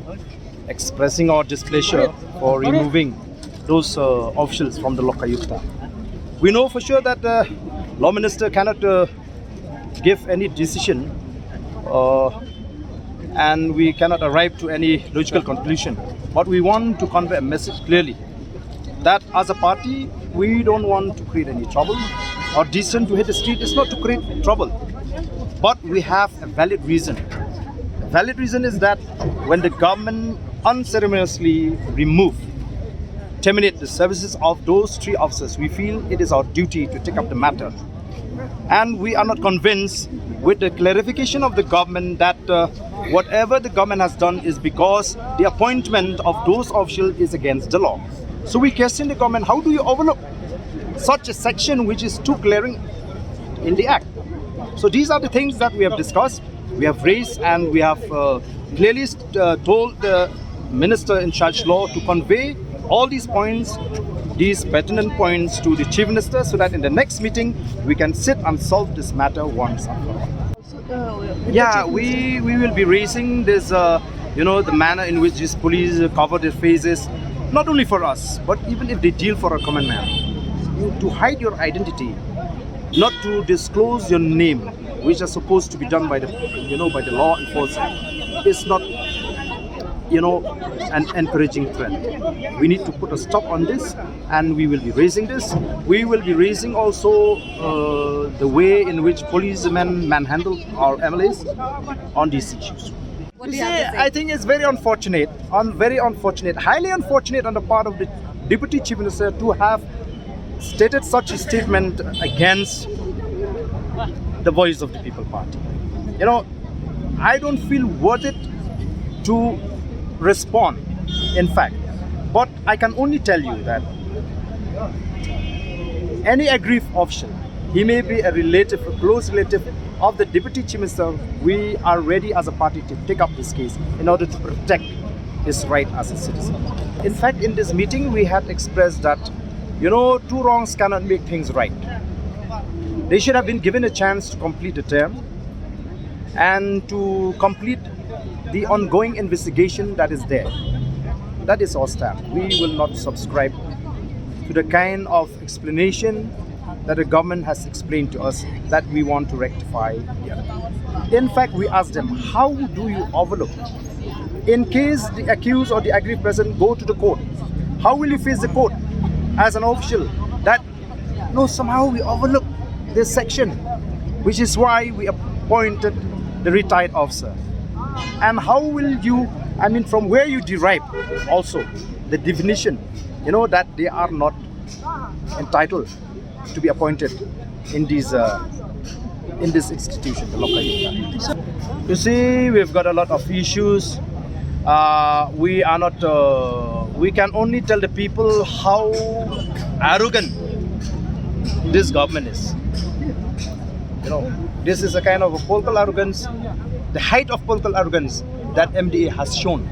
expressing our displeasure for removing those officials from the Lokayukta. We know for sure that the Law Minister cannot give any decision and we cannot arrive to any logical conclusion. But we want to convey a message clearly that as a party, we don't want to create any trouble. Our decision to hit the street is not to create trouble, but we have a valid reason. valid reason is that when the government unceremoniously terminate the services of those 3 officers, we feel it is our duty to take up the matter. And we are not convinced with the clarification of the government that whatever the government has done is because the appointment of those officials is against the law. So we question the government, how do you overlook such a section which is too glaring in the act? So these are the things that we have discussed, we have raised, and we have clearly told the Minister in charge law to convey all these points, these pertinent points to the Chief Minister, so that in the next meeting we can sit and solve this matter once and for all. Yeah, we will be raising this, the manner in which these police cover their faces, not only for us, but even if they deal for a common man. To hide your identity, not to disclose your name, which is supposed to be done by the, by the law enforcement, is not, an encouraging trend. We need to put a stop on this, and we will be raising this. We will be raising also the way in which policemen manhandle our MLAs on these issues. I think it's very unfortunate, highly unfortunate on the part of the Deputy Chief Minister to have stated such a statement against the Voice of the People Party. I don't feel worth it to respond, in fact, but I can only tell you that any aggrieved official, he may be a relative, a close relative of the Deputy Chief Minister, we are ready as a party to take up this case in order to protect his right as a citizen. In fact, in this meeting, we had expressed that, two wrongs cannot make things right. They should have been given a chance to complete the term and to complete the ongoing investigation that is there. That is our stand. We will not subscribe to the kind of explanation that the government has explained to us that we want to rectify the other. In fact, we asked them, how do you overlook? In case the accused or the aggrieved person go to the court, how will you face the court as an official? That, somehow we overlook this section, which is why we appointed the retired officer. And how will you, from where you derive also the definition, that they are not entitled to be appointed in this institution, the Lokayuta. You see, we've got a lot of issues. We are not, we can only tell the people how arrogant this government is. This is a kind of a political arrogance, the height of political arrogance that MDA has shown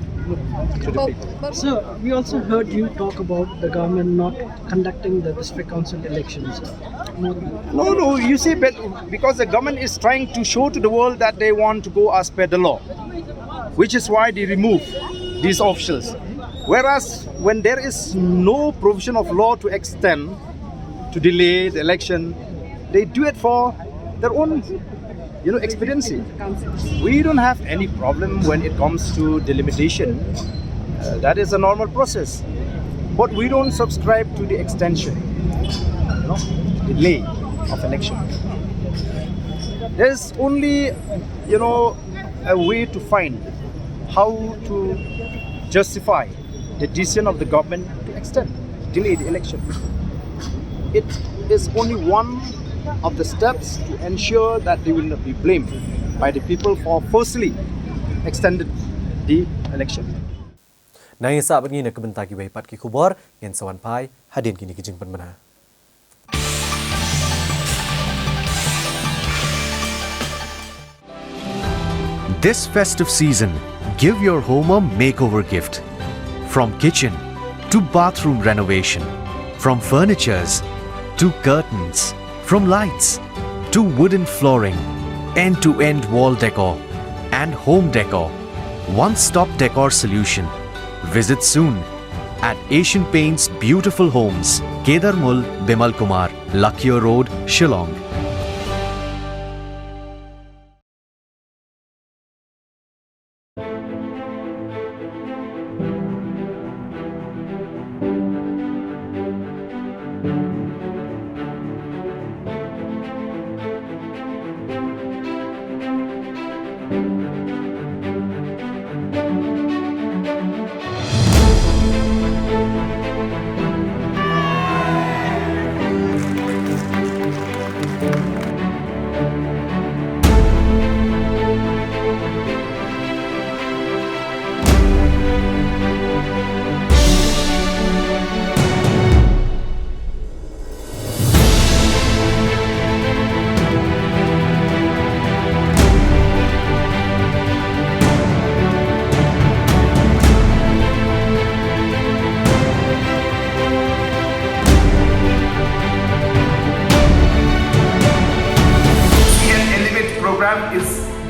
to the people. Sir, we also heard you talk about the government not conducting the district council elections. No, you see, because the government is trying to show to the world that they want to go as per the law, which is why they remove these officials. Whereas when there is no provision of law to extend, to delay the election, they do it for their own expediency. We don't have any problem when it comes to delimitation. That is a normal process. But we don't subscribe to the extension, delay of election. There's only, a way to find how to justify the decision of the government to extend, delay the election. It is only one of the steps to ensure that they will not be blamed by the people for firstly extended the election. Nai saat ini nak kebentar ki pat ki kubor yang sawan pai hadin kini kijing penmana. This festive season, give your home a makeover gift. From kitchen to bathroom renovation, from furnitures to curtains, from lights to wooden flooring, end-to-end wall decor and home decor. One-stop decor solution. Visit soon at Asian Paints Beautiful Homes, Kedarmul, Bimal Kumar, Lakhiya Road, Shillong.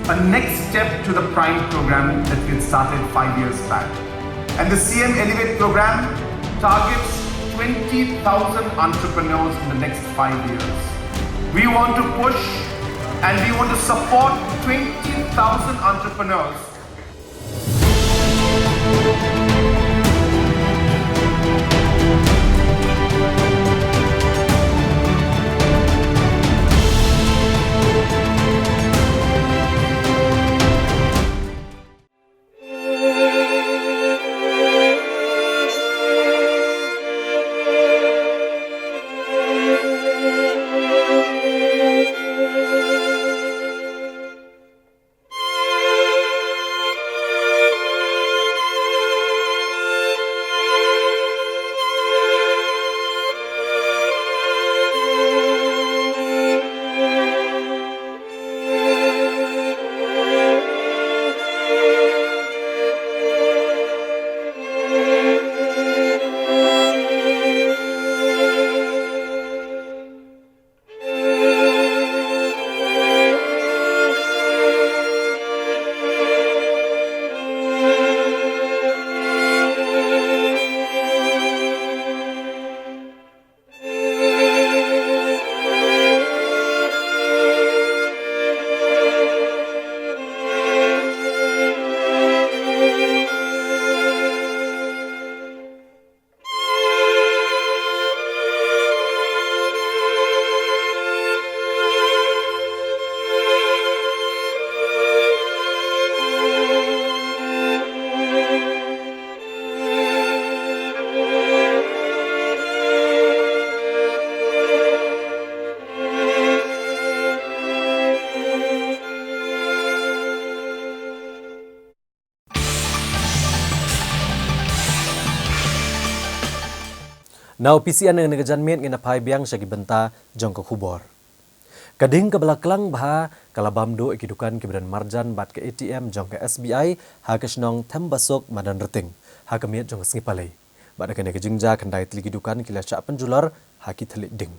a next step to the Prime program that we had started 5 years back. And the CM Elevate program targets 20,000 entrepreneurs in the next 5 years. We want to push and we want to support 20,000 entrepreneurs. Now PCN ng nagajan miet ngina pai biang sagi benta jong ke kubor. Kading ke belakang bah kalabamdo ikidukan keberan marjan bat ke ATM jong ke SBI ha ke snong tembasok madan reting ha ke miet jong ke ngipalai. Bat ke jingja kendai teligidukan kila cak penjular ha ki telik ding.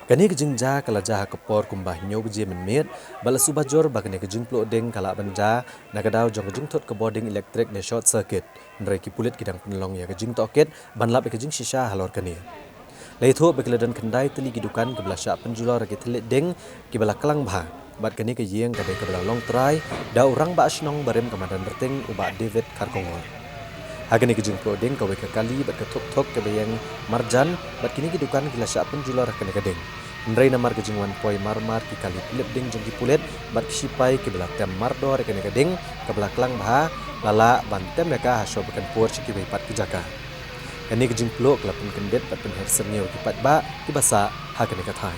Kani kejingja kala jaha kepor kumbah nyo beje menmit bala subajor bagane kejing plo deng kala banja nagadau jong kejing tot ke boarding elektrik ne short circuit nrai ki pulit kidang penelong ya kejing toket banlap kejing shisha halor kani leitho bekeladan kendai teli gidukan ke belasya penjular ke telit deng ki bala kelang bah bat kani ke yeng kadai ke bala long try da urang ba asnong barem kamadan berting uba David Karkongor Hagani kejing plo deng kawe ke kali bat ke tok ke bayang marjan bat kini gidukan belasya penjular kani kadeng Nrai namar kejing wan poi marmar ki kali pilip ding jengki pulet bat kisipai ke belah tem mardo rekane keding ke belah kelang bah lala bantem meka hasyo bekan por ciki pat kejaka. Kani kejing plo kelapun kendet bat pen hersenyo ki pat ba ki basa ha kani kathai.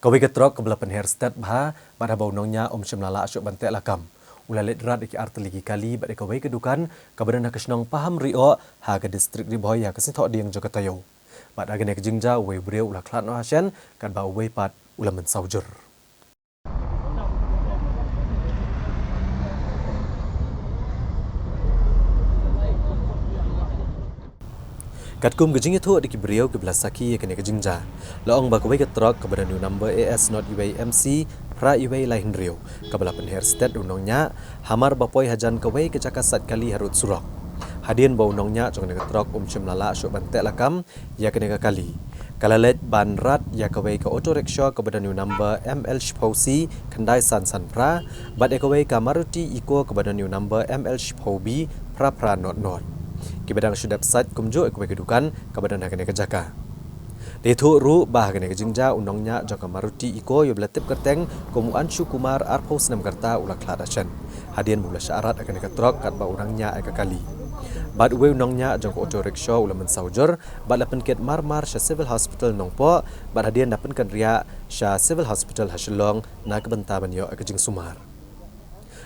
Kawai ketrok kebelah penher stat bah pada bau nongnya Shimlala asyuk bantek lakam. Ulalet rat iki arteligi kali pada kawai kedukan kabadan kesnong paham rio ha ke distrik Riboy ha kesintok diang Jogatayo. Pada agane kejingja wei breu ulah klat no hasyan kan bau wei pat ulah mensaujur. Katkum kejing itu di kibriau ke belas saki kene kejingja. Laong bakawai ketrok kepada new number AS not UAI MC pra UAI lain rio. Kabala penher stat unongnya hamar bapoi hajan kawai kecakasat kali harut surok. Hadian bau unongnya jong kene ketrok Shimlala asyuk bantek lakam ya kene kali. Kalalet ban rat ya kawai ke auto rickshaw kepada new number ML Shpausi kendai san pra bat kawai ke Maruti Eco kepada new number ML Shpaubi pra not. Kibadang sudah pesat kumjo ekwe kedukan kabadan hakane kejaka. Detu ru bahagian kejingja undangnya jangka Maruti Iko yo belatip kerteng komu Anshu Kumar Arpos nam kerta ulak kladashan. Hadian mula syarat akan truk kat ba orangnya eka kali. Bad uwe undangnya jangka auto rickshaw ulaman saujur bad lapan ket marmar sya civil hospital nongpo bad hadian dapan kan ria sya civil hospital hasilong na kebenta banyo eka jing sumar.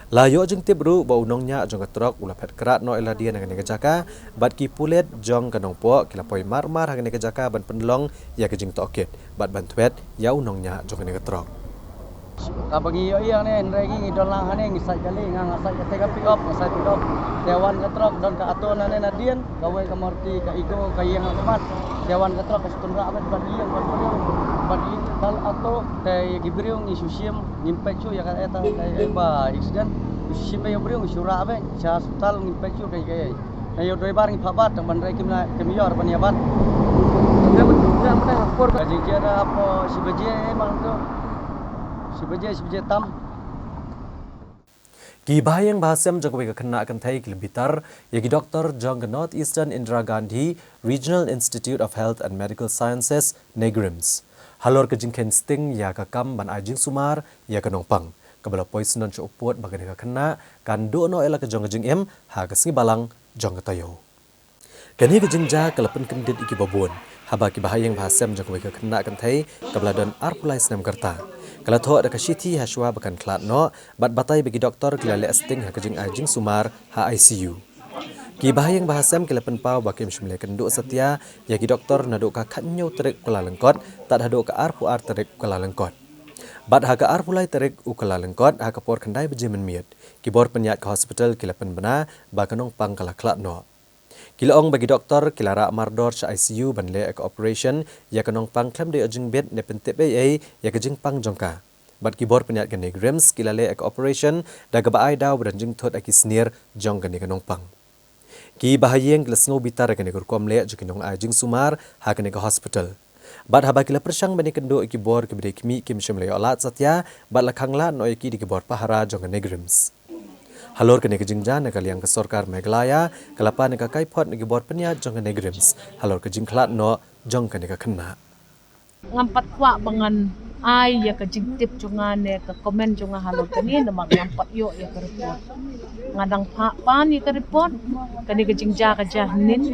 Layo jeng tibru ba unongnya jong truk ula pet kerat no eladian dengan jaka bat ki pulet jong kanong po kila poi marmar dengan jaka ban penlong ya kejing tokit bat bantuet ya unongnya jong dengan truk. Kabagi yo yang ni regi ngidon lang haning ngisai kali ngasai tega pick up ngasai pick up dewan ke truk don ka aton ane nadian gawe ka Marti ka Iko ka yang amat dewan ke truk stun ra abet ban yang ban dal ato tay gibriung ni susiam nimpechu ya ka eta kay ba accident susiam yo briung sura abe cha hospital nimpechu kay ayo driver ni phabat ban regi kemiyor ban yabat dia betul por ka jira apa si beje mang tu Sibajai tam. Ki bahayang bahasam jangkau kena akan thai kilometer yagi Dr. Jong North Eastern Indira Gandhi Regional Institute of Health and Medical Sciences Negrims. Halor kejing kensting ya kakam ban ajing sumar ya kanongpang. Kabala poison non upot bagan kena kan do no ela kejong kejing em ha kasngi balang jong tayo. Kani kejing ja kalapan kendit iki babon. Haba ki bahayang bahasam jangkau kena akan thai kabala don arpulai senam kerta. Kalau thok ada kasiti haswa bakan klat no bat batai bagi doktor kelale asting ha kejing ajing sumar ha ICU. Ki bahayang bahasam kelapan pau bakim shumle kenduk setia ya ki doktor naduk ka khatnyo terik kala lengkot tak haduk ka arpu ar terik kala lengkot. Bat ha ka arpulai terik ukala lengkot ha ka por kendai bejemen miet. Ki bor penyat ke hospital kelapan bena bakanong pang kala klat no. Kilaong bagi doktor kilara mardor sa ICU banle ek operation ya kanong pang klem de ajing bed ne pentep ai ya kejing pang jongka. Bat kibor penyat gane grims kilale ek operation da gabaai daw beranjing thot aki snir jong gane kanong pang. Ki bahayeng glasngo bitar gane kurkom le jikinong ajing sumar ha gane ka hospital. Bat haba kila persang bani kendo iki bor kibde kimi kim shimle alat satya bat lakhangla no iki di kibor pahara jong gane grims. Halor kene kejingja na kaliang ke Sorkar Meghalaya kalapa na kakaipot na gibor penya jong kene grims halor kejing klat no jong kene kena ngampat kwa bangan ay ya kejing tip jungan ne ka komen junga halor kene na magampat yo ya ka report ngadang pa ni ka report kene kejingja ka jahnin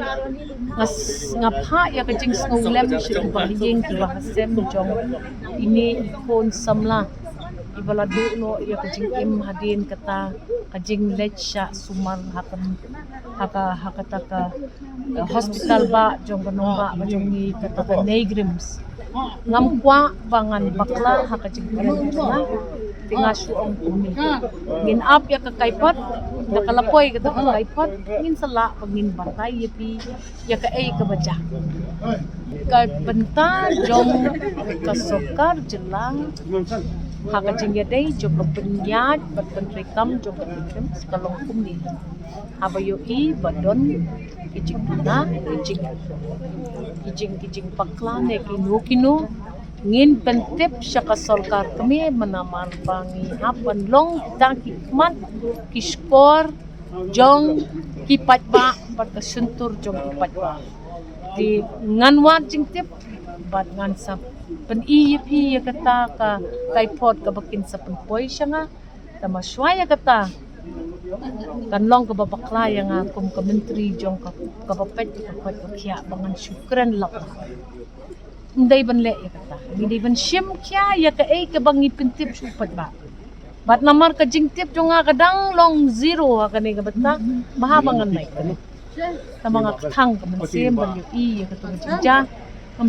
ngapha ya kejing snolem shi paling ki bahasem jong ini phone samla ibala no ya kejing im hadin kata kajing lecha sumar hakataka hospital ba jong ganong ba jong ni kata negrims ngamkwa bangan bakla hakajing kren na tingasu ang kumi ngin up ya kakaipot nakalapoy kata kakaipot ngin sala pagin batay yapi ya ka ay kabaja kay benta jong kasokar jelang hakajing ya day jong penyat berpentrikam jong berpentrikam sekalong kumi habayo I badon kijing na kijing pakla ne kinu ngin pentip siya ka Sorkar kami manamar bangi hapan long dang kikmat kiskor jong kipat ba berkesuntur jong kipat ba di nganwat jing tip bat ngan sa pen IEP ya kata ka kaipot ka bakin sa penpoy siya nga tamaswaya kata kanlong ka babakla yang kum kementri jong ka kapapet kapet kya bangan syukran lak ndai ban le ya kata ndai ban shim kya ya ka ai ka bangi pintip supat ba bat namar ka jingtip jong nga kadang long zero ka ni ka batna mahabangan nai ka tamanga kathang ka mansim ban yu I ya ka jingja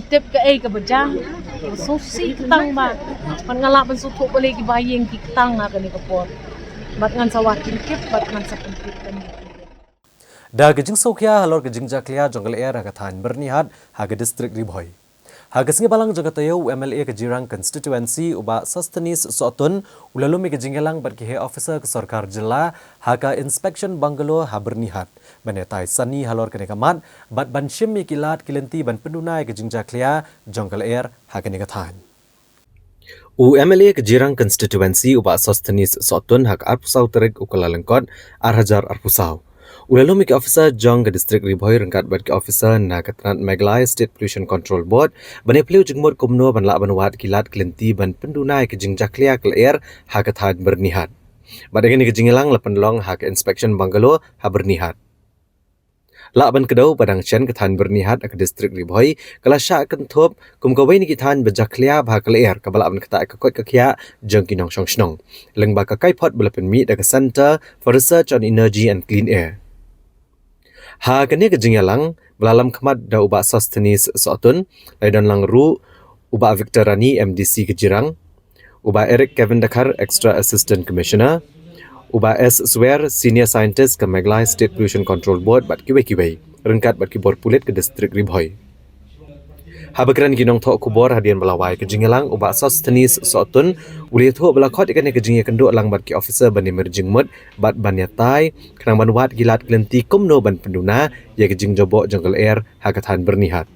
tip ka ay ka baja so si katang ba pan ngalaban so to balay ki bayeng ki katang nga kani kapor bat ngan sa wakin kip bat ngan sa pintip kani da gejing sokya halor gejing jaklia jongle era ka than bernihat haga district riboy haga singi balang jagatayo MLA ke Jirang constituency uba sustanis sotun ulalumi ke jingelang bat ki he officer ke Sorkar jila haga inspection bangalo ha bernihat banetai sani halor kene kamat bat ban shim kilat kilenti ban pendunai ke jingja klia jongkal air hakene kathan MLA ke Jirang constituency uba sustanis sotun hak arpusau terik ukala lengkot arhajar arpusau Ulalum ke officer jong ke distrik Ribhoi rengkat bat ke officer na ketenat Meglai State Pollution Control Board bane pliu jengmut kumno ban la ban wat kilat kelenti ban pendunai ke jing jaklia ke air ha kethat bernihat. Badai ni ke jingilang lapan long ha ke inspection bangalo ha bernihat. La ban kedau padang chen kethan bernihat ke distrik Ribhoi kala syak kentop kum kawai ni kithan bejaklia ba ke air ke bala ban keta ke kot ke kia jeng kinong shong shnong. Leng ba ka kai pot belapen mi da ke Center for Research on Energy and Clean Air. Ha kini ke jingalang belalam kemat da ubah sustenis sotun dan lang ru ubah Victor Rani MDC Kejirang ubah Eric Kevin Dakar Extra Assistant Commissioner ubah S Swear Senior Scientist ke Meglai State Pollution Control Board bat kiwai rengkat bat kibor pulit ke distrik Ribhoi. Ha bekeran ginong thok kubor hadian belawai ke jingalang ubah sustenis sotun uli thok belakot ikan ke jingya kenduk lang bat ki officer ban emerging mud bat ban yatai kenang ban wat gilat kelenti kumno ban penduna ya ke jing jobok jungle air ha kethan bernihat.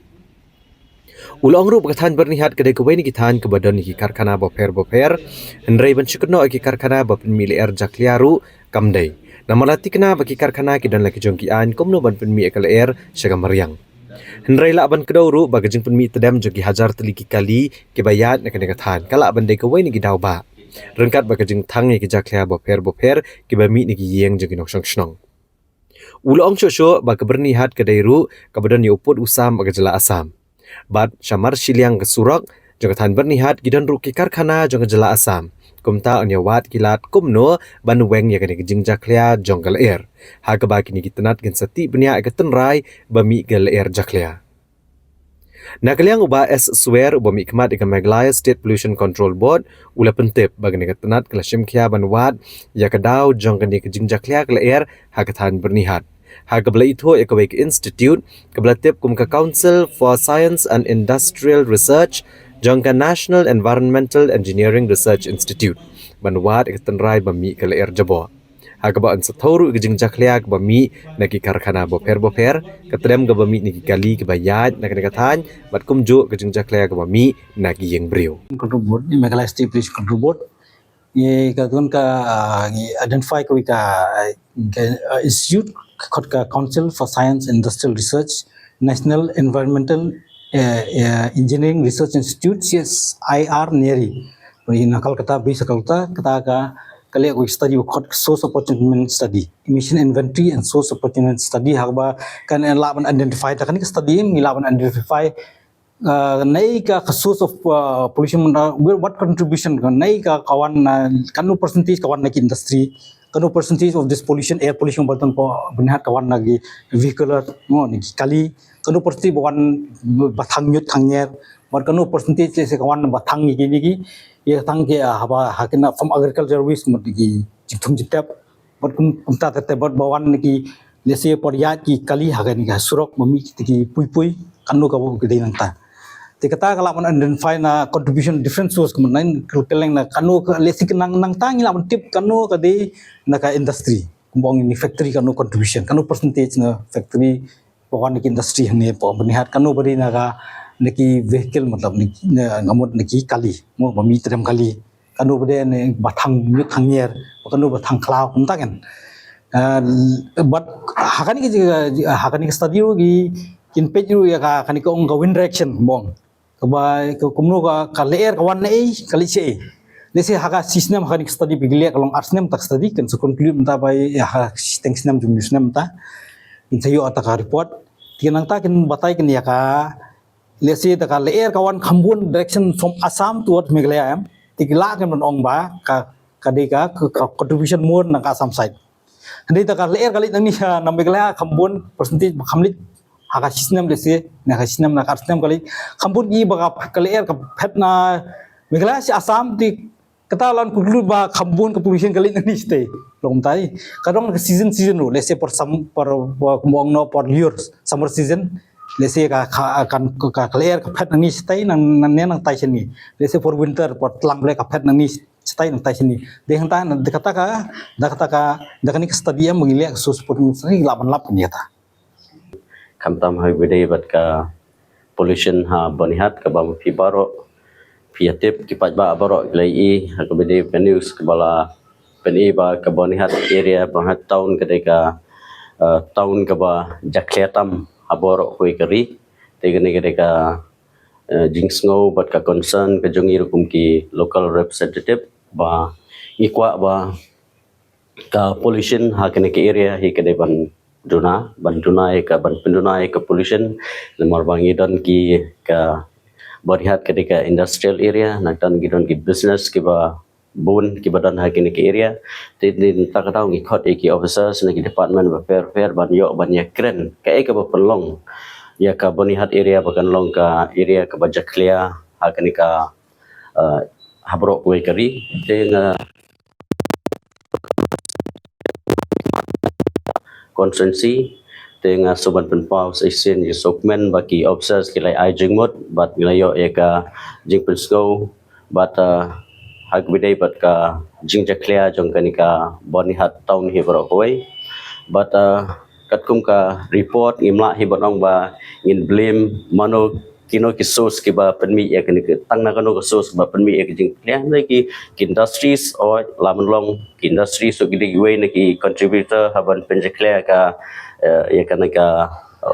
Ulang ru kethan bernihat kedai kawai ni kithan ke badan ki karkhana boper hendrai ban syukno ki karkhana bapen mil air jakliaru kamdai. Namalati kena bagi karkhana ki dan laki jongkian kumno ban pen mi ekal air syagam mariang. Hendrai la ban kedauru bagajing penmi tedam jogi hajar teliki kali ke bayat nak nekathan kala ban dei kawai ni gidau ba rengkat bagajing tangi ke jaklia boper ke bami ni yeng jogi nok snong ulong shosho ba kebernihat ke dairu ke badan ni uput usam bagajala asam bat syamar siliang ke surak jogatan bernihat gidan ruki karkhana jogajala asam kumta anyawat kilat kumno ban weng ya ke jing jaklia jonggal air ha ke baki ni gitenat gen seti benia ke tenrai bami gal air jaklia. Nakaliang ubah S Swear ubah mikmat ikan Meglai State Pollution Control Board ula pentip bagi negatenat kelasim kia banwat ya kedau jong kini ke jing jaklia ke air ha kethan bernihat. Ha kebela itu ya ke Institute kebela tip kum ke Council for Science and Industrial Research jongka National Environmental Engineering Research Institute banwat ke tenrai bami ke air jabo. Ha ke baan setoru ke jing jaklia ke bami naki karkhana boper ketedam ke bami niki kali ke bayat nak nekatan bat kumjo ke jing jaklia ke bami naki yang brio. Control Board ni Meglai State Pollution Control Board ye ka kun ka identify ko ka institute khot ka Council for Science and Industrial Research National Environmental Engineering Research Institute CSIR NERI ni nakal kata bisa kata ka kali aku study khot source opportunity study emission inventory and source opportunity study hakba kan laban identify ta kan study ni laban identify nai ka source of pollution what contribution nai ka kawan kanu percentage kawan nak industry kanu percentage of this pollution air pollution berton po benhat kawan lagi vehicular mo ni kali kanu percentage bawan bathang nyut thangyer bar kanu percentage se kawan bathang ni gi ye tang ke haba hakina from agriculture waste mot gi jithum jitap bar kumta te bar bawan ni lese porya ki kali hagani ga surok mami ki pui kanu ka bo gede nanta te kata kala man identify na contribution different source kemen keleng na kanu lesi kenang nang tangi la tip kanu ka de na ka industry kumbong ni factory kanu contribution kanu percentage na factory bawan ni industry hne po benihat kanu bari na ka niki vehicle matlab niki ngamut niki kali mo mami terem kali kanu bade ne bathang nyut thangyer kanu bathang klau kumta kan but hakani ki study gi kin page ru ya ka kani ko ong wind direction bong kaba kumno ka layer kawan nei kali che lese haka system hakani study biglia kalong arsnem tak study kan so conclude mta bai ha system system jum system mta in sayo ataka report tinang ta kin batai kin ya ka lesi taka layer kawan khambun direction from Assam towards Meghalaya tikla kan ong ba ka kadika contribution more nang Assam side hindi taka layer kali nang ni na Meghalaya khambun percentage khamlit haka system lesi na system na system kali khambun gi ba ka layer ka phet na Meghalaya si Assam ti katalan conclude ba khambun ka pollution kali nang ni stay long tai kadang season ro lesi per kumong no per years summer season lese ka akan ka clear ka phet nang ni stay nang nang tai sini lese for winter for tlang ble ka phet nang ni stay nang tai sini de hanta de kata ka da kani study am ngile so sport sri laban lap ni ta kamtam hai bede bat ka pollution ha banihat ka bam pi baro piatip ki pat ba baro lai ka bede news ka bala peni ba ka banihat area banihat town ka tahun ke ba jakletam aborok koi kari tegene ka jing snow bat ka concern ka jongi rukum ki local representative ba ikwa ba ka pollution ha kene ke area hi ke ban duna ka ban penduna ka pollution lemar bangi dan ki ka barihat ke ka industrial area nak dan gidon ki business ki ba bun ki badan ha kene ke area tin ta ka taw ngi khot ki officers na ki department ba fair ban yo ban ya kren ka ba pelong ya ka banihat area bakan long ka area ka bajak clear ha kene ka habrok koi kari te konsensi dengan sobat penpau seisen je sokmen bagi obses kilai ai jengmot bat wilayo eka jing pensko bat hak bidai bat ka jing jaklia jong kanika bonihat tahun hi berokoi bat katkum ka report ngimla hi bonong ba ngin blame mano kino ki source ki ba penmi ya kini tang na kano source ba penmi ya jing klia ki industries or lamanlong industry so gidi we ki contributor haban penjaklia ka ya kana ka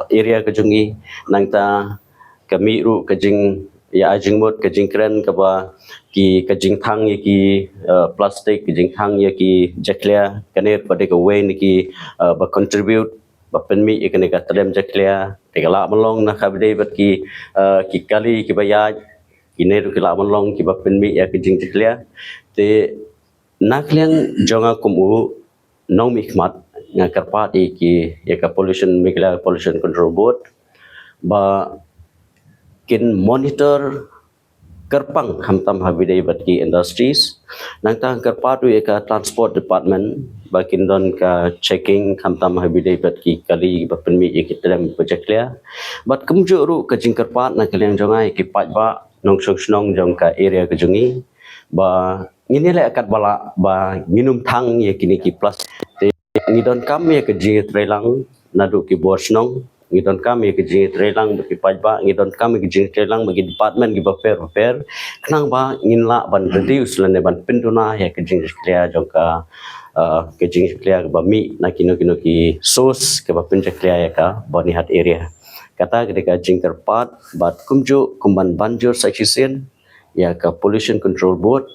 area ka jungi nangta kami ru ka jing ya ajing mot ka jing kren ka ba ki ka jing thang ya ki plastic ka jing thang ya ki jaklia kaner pade ka we ki ba contribute ba penmi ya kana ka tadem jaklia tegala melong na kabde bat ki kali ki bayaj kine ru kila melong ki ba penmi ya ki jing jaklia te nakliang jonga kumu nong mikmat nga karpat ki ya ka pollution Meghalaya pollution control board ba kin monitor kerpang hamtam habidai bat ki industries nang tang karpat ya ka transport department ba kin don ka checking hamtam habidai bat ki kali ba penmi ya ki tram pajaklia bat kumju ru ka jing karpat na kaliang jongai ki pat ba nong snong jong ka area ka jungi ba ini le akat bala ba minum thang ya kini ki plus ngidon kami ke jing trelang nadu ki borsnong ngidon kami ke jing trelang bagi pajba ngidon kami ke jing trelang bagi department ki ba fair kenang ba nginla ban reduce lane ban penduna ya ke jing clear jongka ke jing clear ba mi na kino ki source ke ba penjak clear ya ka banihat area kata ketika jing terpat bat kumju kumban banjur section ya ka pollution control board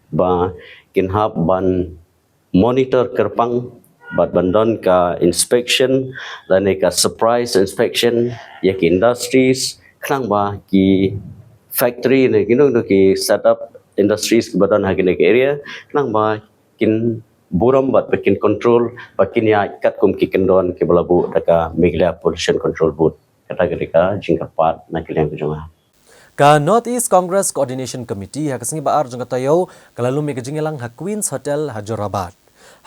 ba kinhab ban monitor kerpang bat bandon ka inspection dan ka surprise inspection ya ki industries klang ba ki factory ne kino ki setup industries ki badan ha ki area klang ba kin buram bat bikin control bakin ya kat kum ki kendon ki balabu daka Meghalaya pollution control board kata ketika jingkapat na kiliang kujonga Ka North East Congress Coordination Committee ha kasingi baar jong katayo kalalum mi kajingelang ha Queen's Hotel Hajurabat.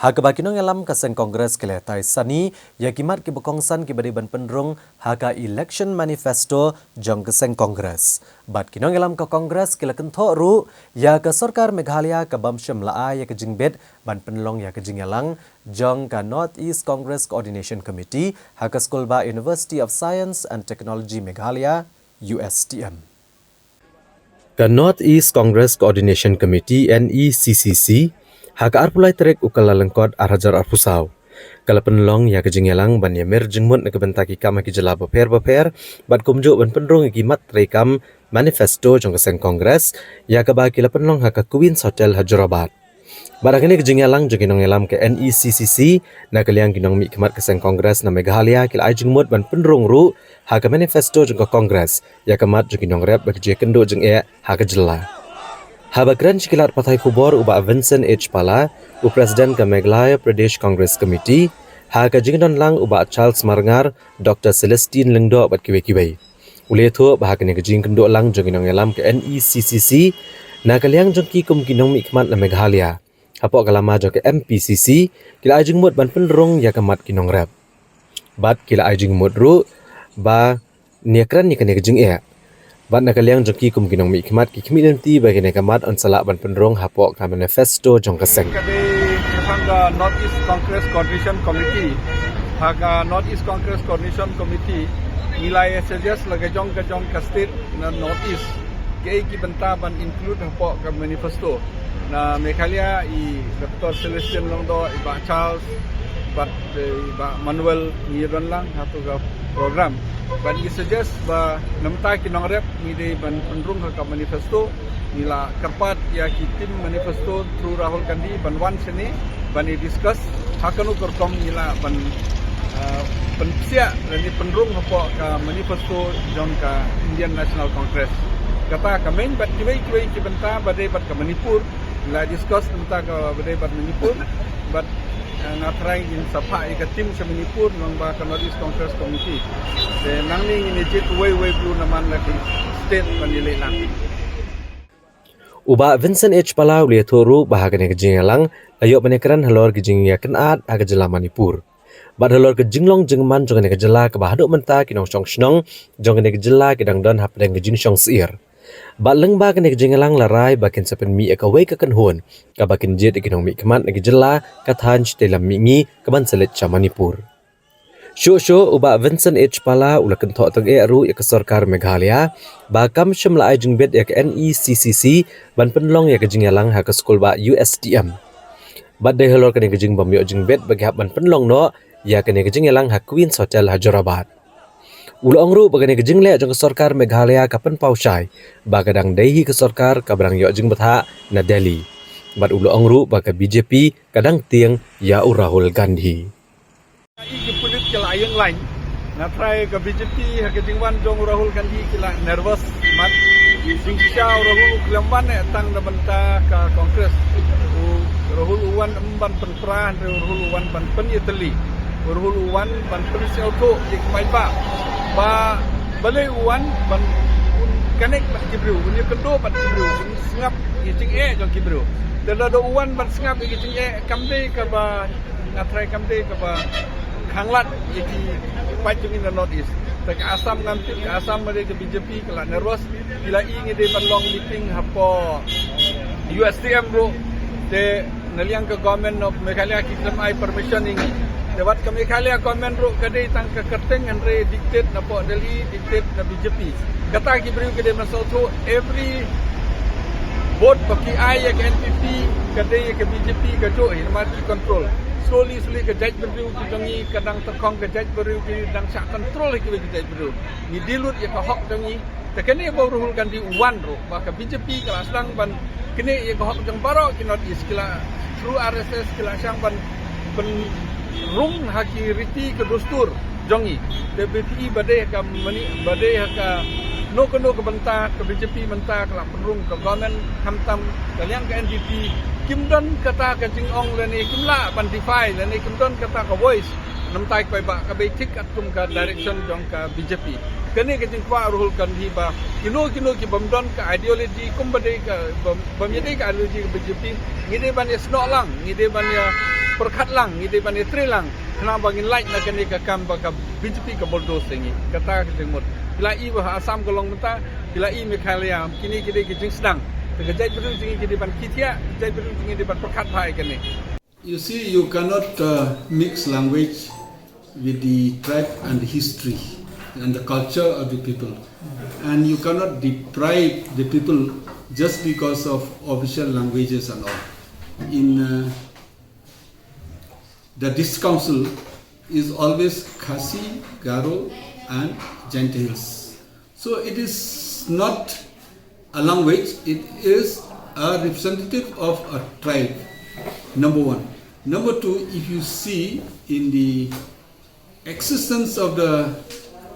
Ha kebakinong elam kaseng Kongres keletai sani ya kimat ki bekongsan ki badiban pendrung ha ka election manifesto jong kaseng Kongres. Bat kinong elam ka Kongres kila kentok ru ya ka Sarkar Meghalaya ka bamsyam laa ya ka jingbet ban penlong ya ka jingelang jong ka North East Congress Coordination Committee ha ka Skulba University of Science and Technology Meghalaya USTM. Ka North East Congress Coordination Committee NECCC haka arpulai trek ukala lengkot arhajar arpusau. Kala penlong ya kejingelang ban ya mer jengmut na kebentaki kam ki jela beper bat kumjo ban pendrong ki mat rekam manifesto jong keseng Kongres ya ka ba kila penlong haka Queen's Hotel Hajurabat. Barang ini kejingelang jong kinong elam ke NECCC na kaliang kinong mi kemat keseng Kongres na Meghalaya kila ai jengmut ban pendrong ru haka manifesto jong ke Kongres ya kemat jong kinong rep bagi kendo jeng haka jela. Habagran cikilat Partai Kubor uba Vincent H. Pala, Presiden ke Meghalaya Pradesh Congress Committee, haka jingdon lang uba Charles Marngar, Dr. Celestine Lengdo bat kiwe-kiwe. Ule tu bahak ni kejing kendo lang jong inong elam ke NECCC, na kaliang jong ki kum kinong mikmat na Meghalaya. Hapok kalama jong ke MPCC, kila ajing mut ban penderong ya kemat kinong rep. Bat kila ajing mut ru, ba niakran ni kejing Bat nakaliang jong kum kinong mi kimat ki community bagi nekamat on salak ban penderong hapok ka manifesto jong keseng. Haga North East Congress Coordination Committee, Haga North East Congress Coordination Committee, nilai SLS lagi jong ke state na North East, ke ki benta ban include hapok ka manifesto na Meghalaya i Dr. Celestine Lengdo, Iba Charles, but Manuel ngiron lang hato ka program. But he suggests ba namta kinong rep ni de ban pendrung ka manifesto nila karpat ya kitim manifesto through Rahul Gandhi ban wan sini ban i discuss hakanu korkom nila ban pensia dan pendrung hapo ka manifesto jong ka Indian National Congress. Kata kami bat kibai kibenta badai bat ka Manipur la discuss tentang ka badai bat Manipur but ngatrai in sapa ika tim sa Manipur nang ba ka North East Congress Committee. De nangning ini jit way blue naman lagi state panilai lang. Uba Vincent H. Palau lihat toru bahagian kejingalang ayok penekaran halor kejing yakin ad aga jela Manipur. Bad halor kejinglong jengman jongan kejela ke bahaduk menta kinong song snong jongan kejela kedang don hapdeng kejing song sir. Bad lengba kene kejingalang larai bakin sepen mi akawai ke kenhun ka bakin jet kinong mi kemat kejela kathan dalam mingi keban selit cha Manipur. Show uba Vincent H. Pala ula kentok teng aru ya ke Sarkar Meghalaya ba kam shimla ai jingbet ya ke NECCC ban penlong ya ke jingalang ha ke skul ba USDM. Bad de halor kene kejing bam yo jingbet bagi ban penlong no ya kene kejing yalang ha Queen's Hotel Hyderabad. Ula ongru bagane kejing le jong ke Sarkar Meghalaya kapen paushai ba kadang dehi ke Sarkar ka barang yo jing betha na Delhi. Bad ula ongru ba ke BJP kadang tiang ya Rahul Gandhi. Ikipulit kila ayang lain na try ka BJP hakajingwan jong Rahul Gandhi kila nervous mat singsya Rahul kelamban tang na banta ka Kongres Rahul uwan emban penperahan Rahul uwan ban penyeteli Rahul uwan ban pensiauto ik mai ba balai uwan ban kanek ba kibru unya kendo ban kibru singap icing jong kibru dada uwan ban singap icing kamde ka ba ngatrai kamde ka ba hanglat iki pajung in the North East. Tak Assam nganti Assam mereka BJP kala nervous bila ingi de ban long meeting hapo USDM bro de naliang ke government of Meghalaya kitam ai permission ingi. Debat ke Meghalaya government bro kadai tang ke kerteng andre dictate na po Delhi dictate na BJP. Kata ki beri kadai masal tu every vote bagi ai ke NPP kadai ke BJP ke jo ini mati control. Slowly ke judge beriu ke jangi kadang terkong ke judge beriu ke dang sak control ke judge beriu ni dilut ya ke hok jangi tekene ba Rahul Gandhi uwan ro ba ke BJP kala sedang ban kene ya ke hok jang baro ki North East kila through RSS kila sang ban rung haki riti ke dostur jangi de BPI badai ka mani badai ka no ke benta ke BJP benta kala perung ke government hamtam kalian ke NDP Kimdon kata ke jingong lani kimla ban defy lani kimdon kata ke voice namtai koi ba ka beitik atum ka direction jong ka BJP kene ke jingkwa Rahul Gandhi ba kino ki bamdon ka ideology kumbade ka bamyade ka ideology ke BJP ngide ban ya snok lang ngide ban ya perkhat lang ngide ban ya tri lang kena bangin light na kene ka kam ba ka BJP ka bulldoze tingi kata ke jingmut bila i ba Assam kolong menta bila i Meghalaya kini kide ke jing sedang. You see, you cannot mix language with the tribe and the history and the culture of the people, and you cannot deprive the people just because of official languages and all. In the district council is always Khasi, Garo, and Gentiles. So it is not a language, it is a representative of a tribe, number one. Number two, if you see in the existence of the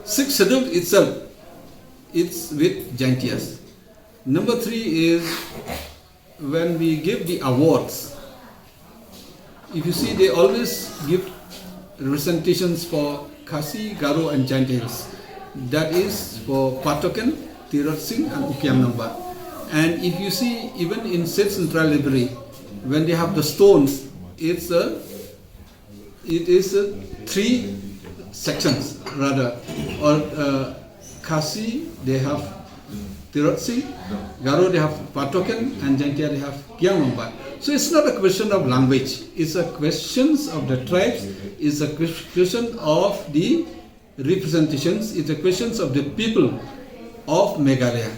sixth schedule itself, it's with Jaintias. Number three is when we give the awards, if you see they always give representations for Khasi, Garo and Jaintias. That is for Patokan, Tirat Singh and Ukiam Namba. And if you see even in State Central Library, when they have the stones, it is three sections rather. Or Khasi, they have Tirat Singh, Garo they have Patokan, and Jaintia they have Kiam Namba. So it's not a question of language, it's a question of the tribes, it's a question of the representations, it's a question of the people of Meghalaya.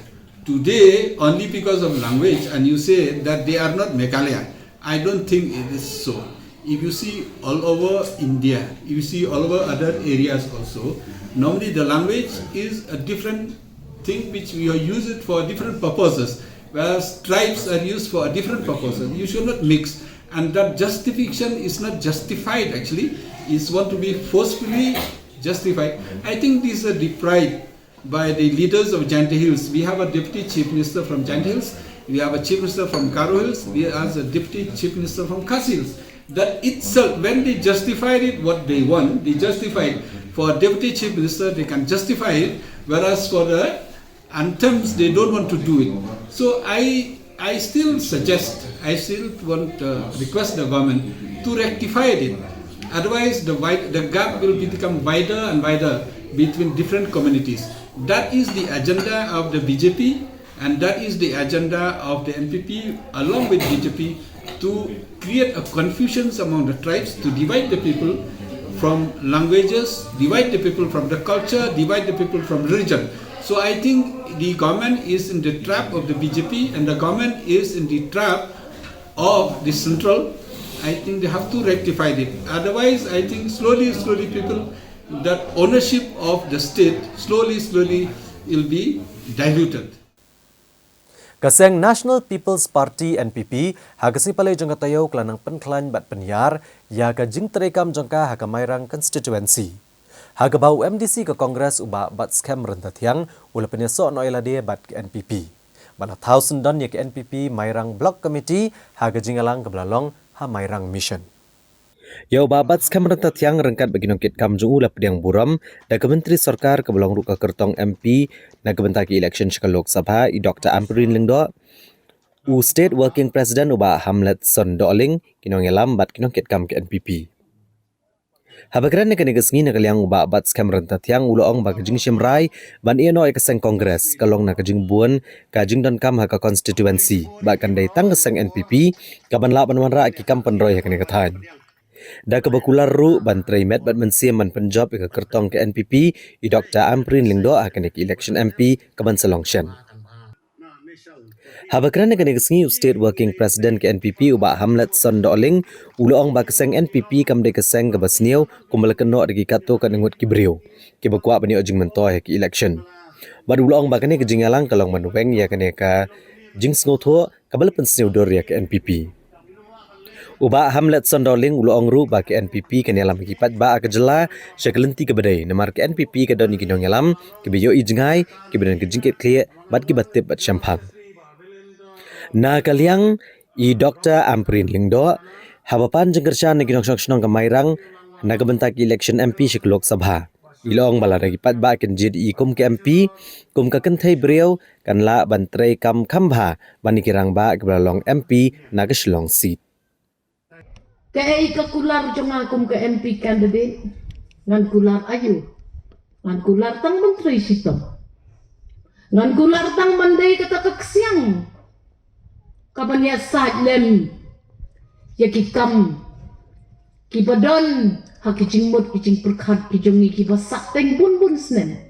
Today, only because of language, and you say that they are not Meghalaya, I don't think it is so. if you see all over India, if you see all over other areas also, normally the language is a different thing which we are use it for different purposes, whereas tribes are used for different purposes. You should not mix, and that justification is not justified actually. It's want to be forcefully justified. I think these are deprived by the leaders of Jaintia Hills. We have a deputy chief minister from Jaintia Hills. We have a chief minister from Karo Hills. We have a deputy chief minister from Khasi Hills. That itself, when they justified it, what they want, they justified. For a deputy chief minister, they can justify it, whereas for the anthems, they don't want to do it. So I still suggest, I still want to request the government to rectify it. Otherwise, the gap will become wider and wider between different communities. That is the agenda of the BJP, and that is the agenda of the NPP along with BJP, to create a confusion among the tribes, to divide the people from languages, divide the people from the culture, divide the people from religion. So I think the government is in the trap of the BJP, and the government is in the trap of the central. I think they have to rectify it. Otherwise, I think slowly people, that ownership of the state slowly will be diluted. Kaseng National People's Party NPP hagasi palai jangka tayo kelanang penklan bat penyar ya ka jing terekam jangka haga mairang constituency. Haga bau MDC ke Kongres uba bat scam rentatiang ula penyesok no ilade bat ke NPP. Bana thousand don ya ke NPP mairang block committee haga jingalang ke belalong ha mairang mission. Ya ubabat scam rentatiang rengkat bagi nongkit kam jung ula pediang buram da ke Menteri Sarkar ke belong ruka kertong MP na ke bentaki election shka Lok Sabha i Dr. Ampreen Lingdo u State Working President uba Hamlet Son Doling kinong yalam bat kinongkit kam ke NPP. Habagran ne kanigas ngi na kaliang uba bat scam rentatiang uloong ba kajing Shimrai ban iano ay kaseng Kongres kalong na kajing buon kajing don kam ha ka constituency ba kandai tang kaseng NPP kaban la banwan ra ki kam penroy ha kanikathan. Da kebakular ru bantrai met bat mensiam man penjob ke kertong ke NPP i Dr. Ampreen Lingdo akan ke election MP ke Banselongshan. Habakran ke negasngi State Working President ke NPP uba Hamlet Son Doling uloong ba keseng NPP kam de keseng ke Basniau kumalakeno dagi kato kan ngut kibriu ke bakwa bani ojing mentoy ke election. Bad uloong ba kene ke jingalang kalong manuweng ya kene ka jing snotho kabal pensniu dor ya ke NPP. Uba Hamlet Son Doling uloong ru ba ke NPP ke yalam kipat ba ke jela syakelenti ke badai namar ke NPP ke doni kinong yalam ke biyo i jengai ke badan ke jingkit klie bat ke batip bat syampang. Na kaliang i Dr. Ampreen Lingdo habapan jengkersyan ne kinong syong ke mairang na ke bentak election MP syek Lok Sabha. Ilong bala kipat ba ken JDI kum ke MP kum ka kenthai beriau kan la bantrai kam khambha bani kirang ba ke belalong MP na ke Shillong seat. Kaya ikakular jong akum ke MP candidate ngan kular ayu ngan kular tang menteri sitom ngan kular tang mandai kata keksiang kabanya sajlem ya kikam kibadon hakicing mut kicing perkhat kijongi kibasak teng bun snen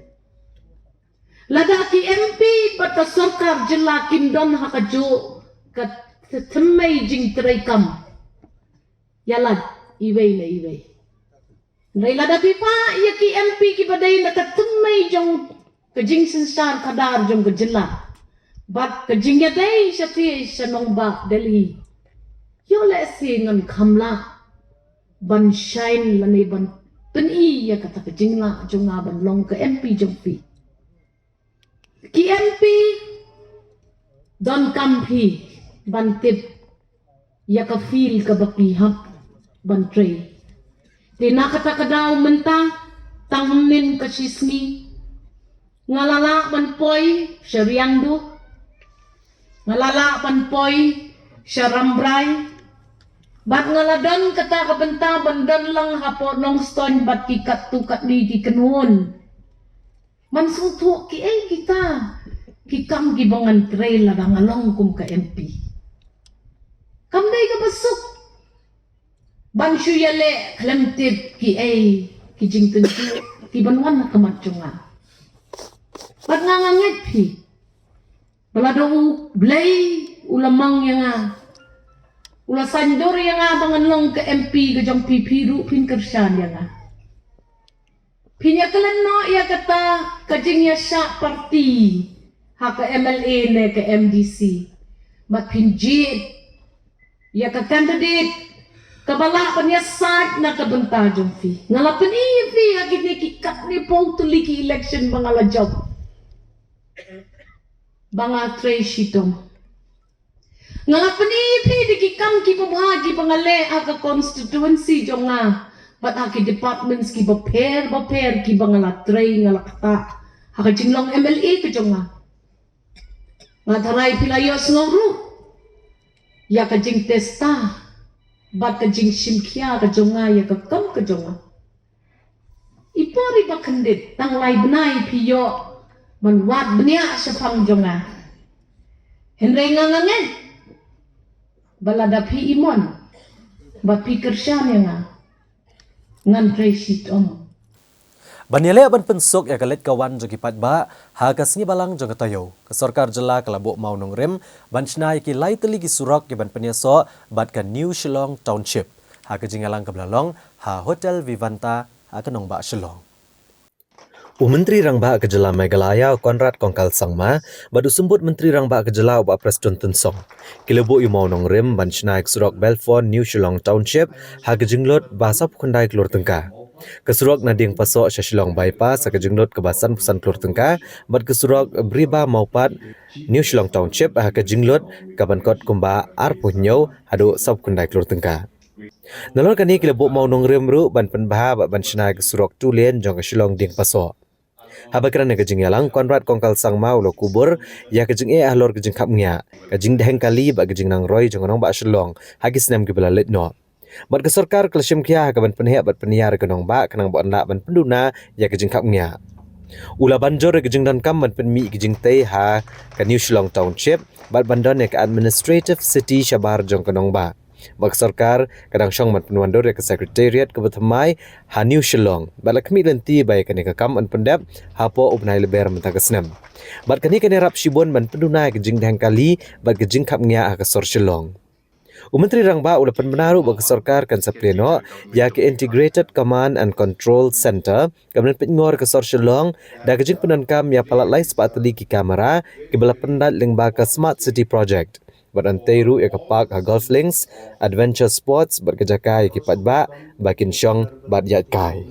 lada ki MP bata sarkar jelakin don hakajo kat temai jing terekam yalat iway. Naila da pipa ya ki MP ki badai na katumay jong kajing sensar kadar jong kajila. Bat kajing ya day syati syanong bak Delhi. Yo le singan kamla ban shine lani ban peni ya kata kajing la jong ban long ke MP jong pi. Ki MP don kampi ban tip ya ka feel ka bakihap bantray. Tinakata kadaw mentang tangmin kasismi ngalala banpoy syariangdu ngalala banpoy syarambray bat ngaladon kata kabenta bandan lang hapo nong stone bat kikat tukat di kenun mansung tu ki kita kikam gibangan trail la ngalong kum ka MP kamday ka basuk ban syuyale klemtip ki ki jing tentu ki banwan na kamacunga bat ngangangit pi balado blay ulamang yang Ula sanjor yang abangan long ke MP ke jong pipiru pin kersan yang Pinya keleno ya kata kajingnya syak parti ha ke MLA ne ke MDC. Mat pinjit ya ke candidate kabala penyesat na kabenta jong fi. Ngalapan fi agit ni kikat ni pong tuliki election bangala job. Banga tray shitong. Ngalapan fi dikikam ki pabhagi bangale aga constituency jong nga. But aki departments ki baper ki bangala tray ngalakta. Haka jinglong MLA ke jong nga. Nga taray pilayos ngawru. Ya ka jing testa. Bat ka jing simkya ka jong nga ya ka kam ka jong nga. Ipori ba kandit tang lay benay piyo. Manwad benya sa pang jong nga. Henry nga ngangen. Balada pi imon. Bat pi kersyan ya nga. Ngan presit om. Banyale aban pensok ya kalet kawan jogi patba ha kasni balang jong tayo. Kesorkar jela kalabok mau nongrem banchna ki lai teli ki surok ki ban penyaso bat ka New Shillong Township. Ha ka jingalang kablalong ha Hotel Vivanta ha ka nongba Shillong. Menteri Rangba Kejela Meghalaya Konrad Kongkal Sangma badu sembut Menteri Rangba Kejela Ubak Preston Tensong. Kilebo imau nongrem banchnaik surok Belfort New Shillong Township ha kejinglot basap kundai Klor Tengka. Kesurok nading pasok sa Shillong Bypass sa kejinglot kebasan pusan Klor Tengka bad kesurok Briba Maupat New Shillong Township ha kejinglot kabankot kumba Arpuhnyo hadu sap kundai Klor Tengka. Nalor kani kilebo mau nongrem ru ban penbaha ban shnaik surok Tulen jong Shillong ding pasok. Habakran na kajing yalang Konrad Kongkal Sangma ulo kubur ya kajing ahlor kajing kapnya kajing deheng kali ba kajing nang roy jong nong ba Shillong hagis nem gibala litno mat ke sarkar kelsim kya ka ban penhe bat peniar kanong ba kanang ba na ban penduna ya kajing kapnya ula banjor kajing dan kam ban penmi kajing tei ha ka New Shillong Township bat bandan ka administrative city Shabar jong kanong ba Bak sarkar kadang syong mat penuandor ke secretariat ke Batamai ha New Shillong balak kami lenti bay kani ka kam an pendap hapo ubnai leber mentang kesnem bat kani rap shibon ban penduna ke jing dang kali bat ke jing kap ngya ka sor Shillong Menteri Rangba ula penbenaru bak sarkar kan sa pleno ya ke Integrated Command and Control Center kemudian pengor ke sor Shillong da ke jing penankam ya palat lai sepatali ki kamera ke bala pendat lengba ka Smart City Project Baranteru ya kapak ha golf links, adventure sports berkejakai kipat ba, bakin syong bat yat kai.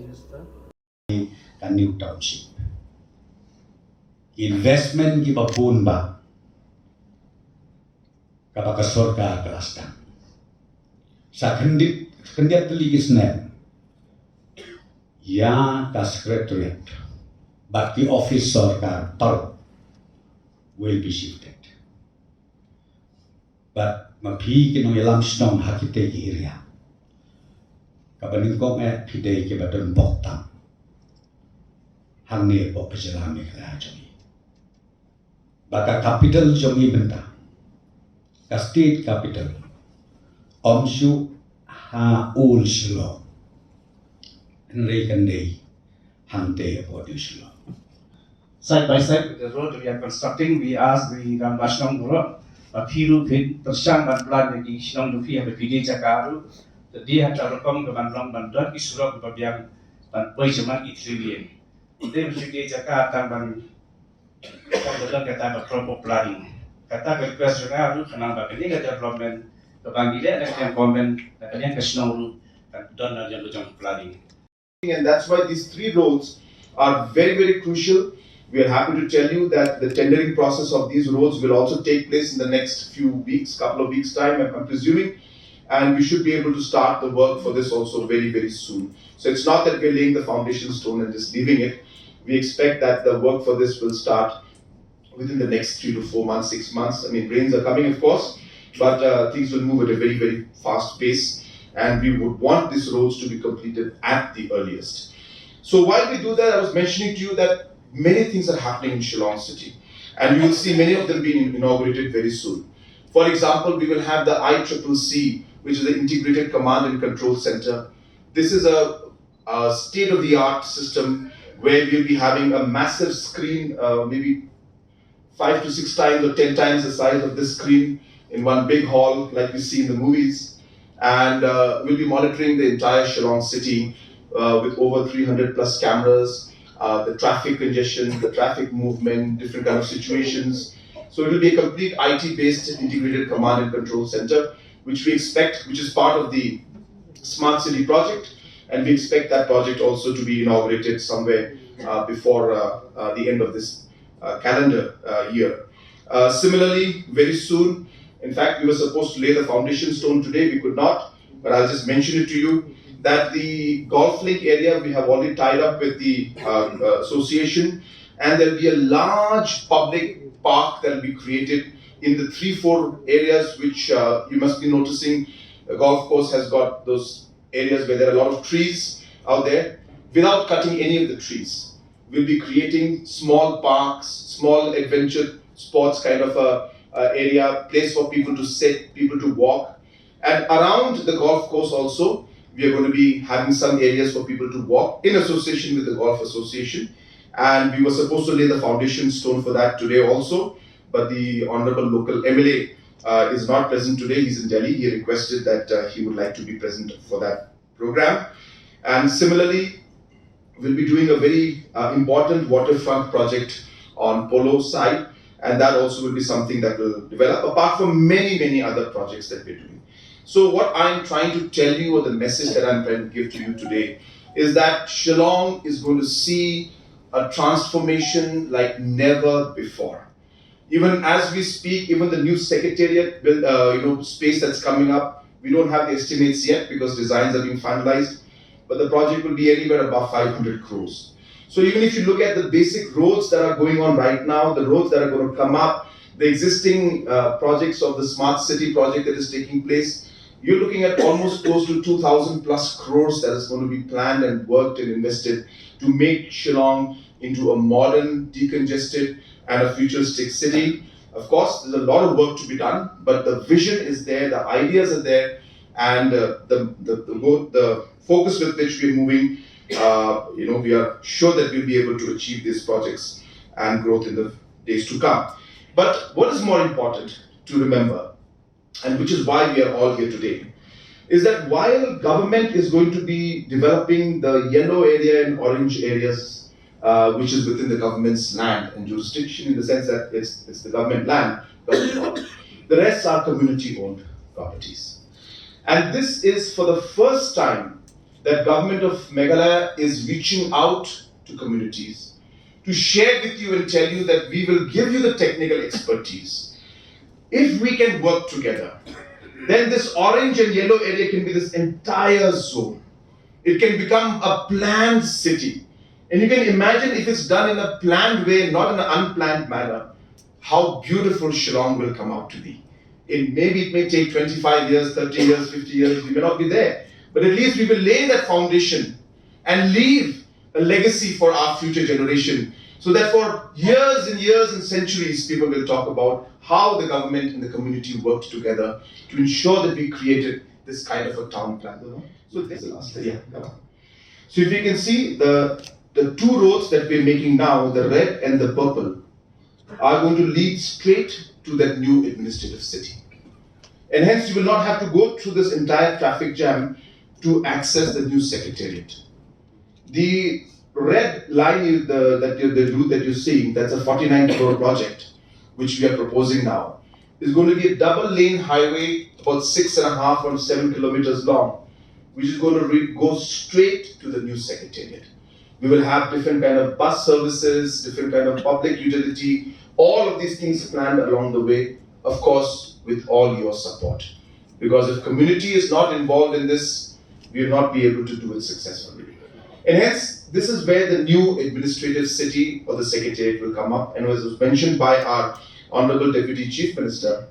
New Township. Investment ki bapun ba, kapag sorka kelastan. Sa kendit teligis nem, ya ka secretariat, bat ki office sorka tar will be shifted. But mapi kinong ilam snong hakite ki area. Kabaning kong pide ki badon boktam. Hang ne po pejelami kala jomi. Baka capital jomi benda. Ka state capital. Omshu ha ul Shillong. Enrei kandei hante po di Shillong. Side by side with the road we are constructing, we asked the Rangba Shillong Road Piru pin tersang ban plan di Shillong Dufi have pide Jakaru the dia hata rokom ke ban long ban dot isurok ke babiang ban poi cuma itrilien ide pide Jakarta ban kan kata ba proper planning kata ke question aru kenapa ini ke development ke bangile dan yang komen dan yang ke Shillong kan don yang ke planning. And that's why these three roads are very, very crucial. We are happy to tell you that the tendering process of these roads will also take place in the next few weeks, couple of weeks time, I'm presuming. And we should be able to start the work for this also very, very soon. So it's not that we're laying the foundation stone and just leaving it. We expect that the work for this will start within the next 3 to 4 months, 6 months. I mean, rains are coming, of course, but things will move at a very, very fast pace. And we would want these roads to be completed at the earliest. So while we do that, I was mentioning to you that many things are happening in Shillong City, and you will see many of them being inaugurated very soon. For example, we will have the ICCC, which is the Integrated Command and Control Center. This is a state-of-the-art system where we'll be having a massive screen, maybe 5 to 6 times or 10 times the size of this screen in one big hall like we see in the movies. and we'll be monitoring the entire Shillong city with over 300 plus cameras, the traffic congestion, the traffic movement, different kind of situations. So it will be a complete IT-based integrated command and control center, which we expect, which is part of the Smart City project, and we expect that project also to be inaugurated somewhere before the end of this calendar year. Similarly, very soon, in fact, we were supposed to lay the foundation stone today, we could not, but I'll just mention it to you, that the golf link area we have already tied up with the association, and there will be a large public park that will be created in the 3-4 areas which you must be noticing. The golf course has got those areas where there are a lot of trees out there. Without cutting any of the trees, we'll be creating small parks, small adventure sports kind of a area, place for people to sit, people to walk. And around the golf course also, we are going to be having some areas for people to walk in association with the Golf Association. And we were supposed to lay the foundation stone for that today also, but the Honorable Local MLA is not present today. He's in Delhi. He requested that he would like to be present for that program. And similarly, we'll be doing a very important waterfront project on Polo side, and that also will be something that will develop, apart from many other projects that we're doing. So what I'm trying to tell you, or the message that I'm trying to give to you today, is that Shillong is going to see a transformation like never before. Even as we speak, even the new secretariat space that's coming up, we don't have the estimates yet because designs are being finalized, but the project will be anywhere above 500 crores. So even if you look at the basic roads that are going on right now, the roads that are going to come up, the existing projects of the Smart City project that is taking place, you're looking at almost close to 2,000 plus crores that is going to be planned and worked and invested to make Shillong into a modern, decongested and a futuristic city. Of course, there's a lot of work to be done, but the vision is there, the ideas are there, and the focus with which we're moving, we are sure that we'll be able to achieve these projects and growth in the days to come. But what is more important to remember, and which is why we are all here today, is that while government is going to be developing the yellow area and orange areas, which is within the government's land and jurisdiction, in the sense that it's the government land, the rest are community-owned properties. And this is for the first time that government of Meghalaya is reaching out to communities to share with you and tell you that we will give you the technical expertise. If we can work together, then this orange and yellow area can be this entire zone. It can become a planned city. And you can imagine if it's done in a planned way, not in an unplanned manner, how beautiful Shillong will come out to be. Maybe it may take 25 years, 30 years, 50 years, we may not be there. But at least we will lay that foundation and leave a legacy for our future generation, so that for years and years and centuries, people will talk about how the government and the community worked together to ensure that we created this kind of a town plan. So this is the last area. So if you can see, the two roads that we're making now, the red and the purple, are going to lead straight to that new administrative city. And hence you will not have to go through this entire traffic jam to access the new secretariat. The red line, the route that you're seeing, that's a 49 crore project, which we are proposing now, is going to be a double lane highway, about 6.5 or 7 kilometers long, which is going to go straight to the new secretariat. We will have different kind of bus services, different kind of public utility, all of these things planned along the way, of course, with all your support. Because if community is not involved in this, we will not be able to do it successfully. And hence, this is where the new administrative city or the secretariat will come up. And as was mentioned by our Honorable Deputy Chief Minister,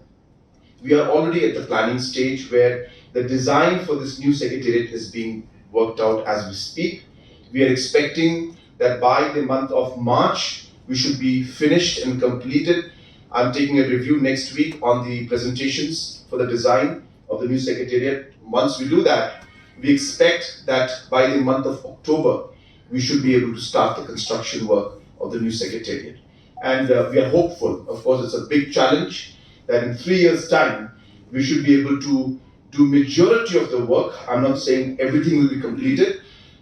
we are already at the planning stage where the design for this new secretariat is being worked out as we speak. We are expecting that by the month of March, we should be finished and completed. I'm taking a review next week on the presentations for the design of the new secretariat. Once we do that, we expect that by the month of October, we should be able to start the construction work of the new secretariat. And we are hopeful, of course it's a big challenge, that in 3 years' time, we should be able to do majority of the work. I'm not saying everything will be completed,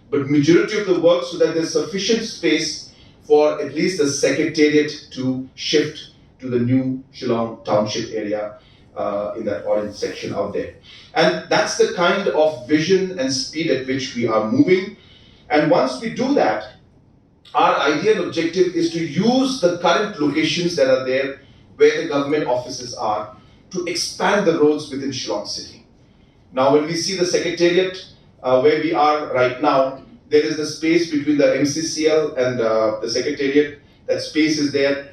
but majority of the work so that there's sufficient space for at least the secretariat to shift to the new Shillong Township area in that orange section out there. And that's the kind of vision and speed at which we are moving. And once we do that, our idea and objective is to use the current locations that are there where the government offices are to expand the roads within Shillong City. Now, when we see the secretariat where we are right now, there is the space between the MCCL and the secretariat. That space is there.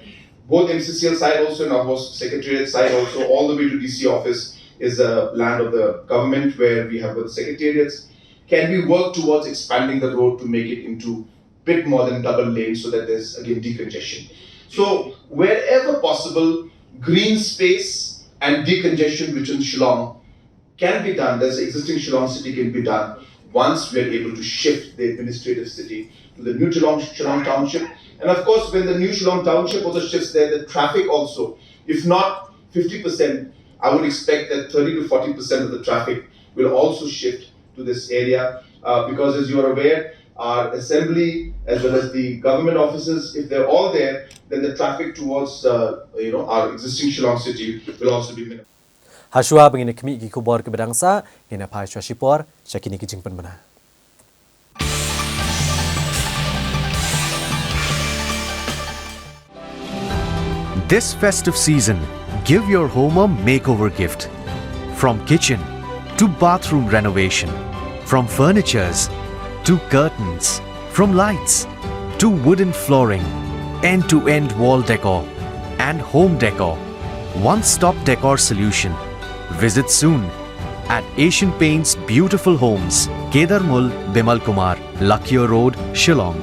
Both MCCL side also and of course secretariat side also, all the way to DC office is the land of the government where we have the secretariats. Can we work towards expanding the road to make it into a bit more than double lane so that there's again decongestion? So wherever possible, green space and decongestion within Shillong can be done. There's existing Shillong City can be done once we are able to shift the administrative city to the new Shillong Township. And of course, when the new Shillong Township also shifts there, the traffic also, if not 50%, I would expect that 30 to 40% of the traffic will also shift to this area because as you are aware, our assembly as well as the government offices, if they're all there, then the traffic towards our existing Shillong City will also be minimal. Haswa bangin kami ki kubor ke bedangsa ina pai shipor syakini ki jingpan mana. This festive season, give your home a makeover gift. From kitchen to bathroom renovation, from furnitures to curtains, from lights to wooden flooring, end-to-end wall decor and home decor. One-stop decor solution. Visit soon at Asian Paints Beautiful Homes, Kedarmul, Bimal Kumar, Lakio Road, Shillong.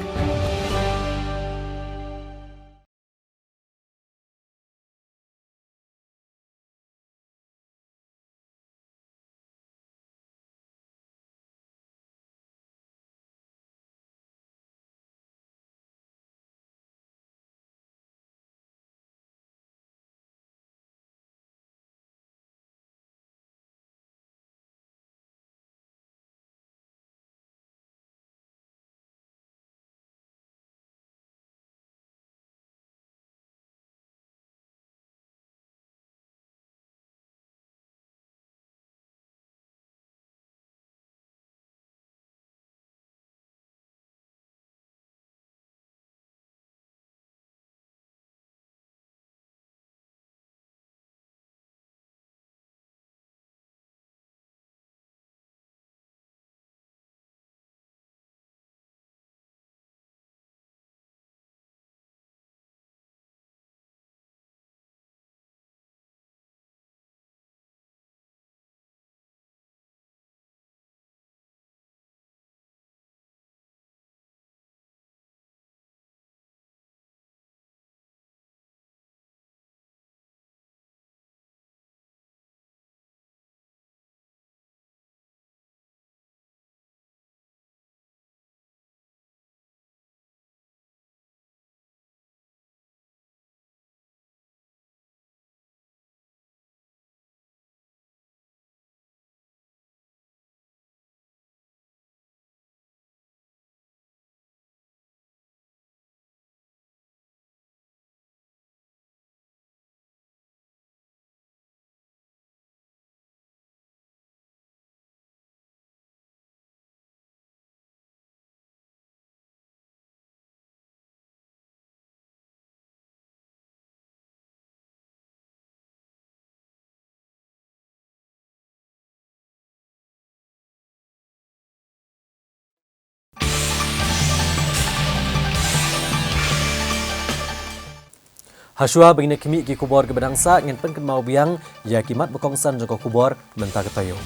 Haswa bangin kami ki kubor ke bedangsa ngin pen ken mau biang ya kimat bekongsan joko kubor mentah ketayo.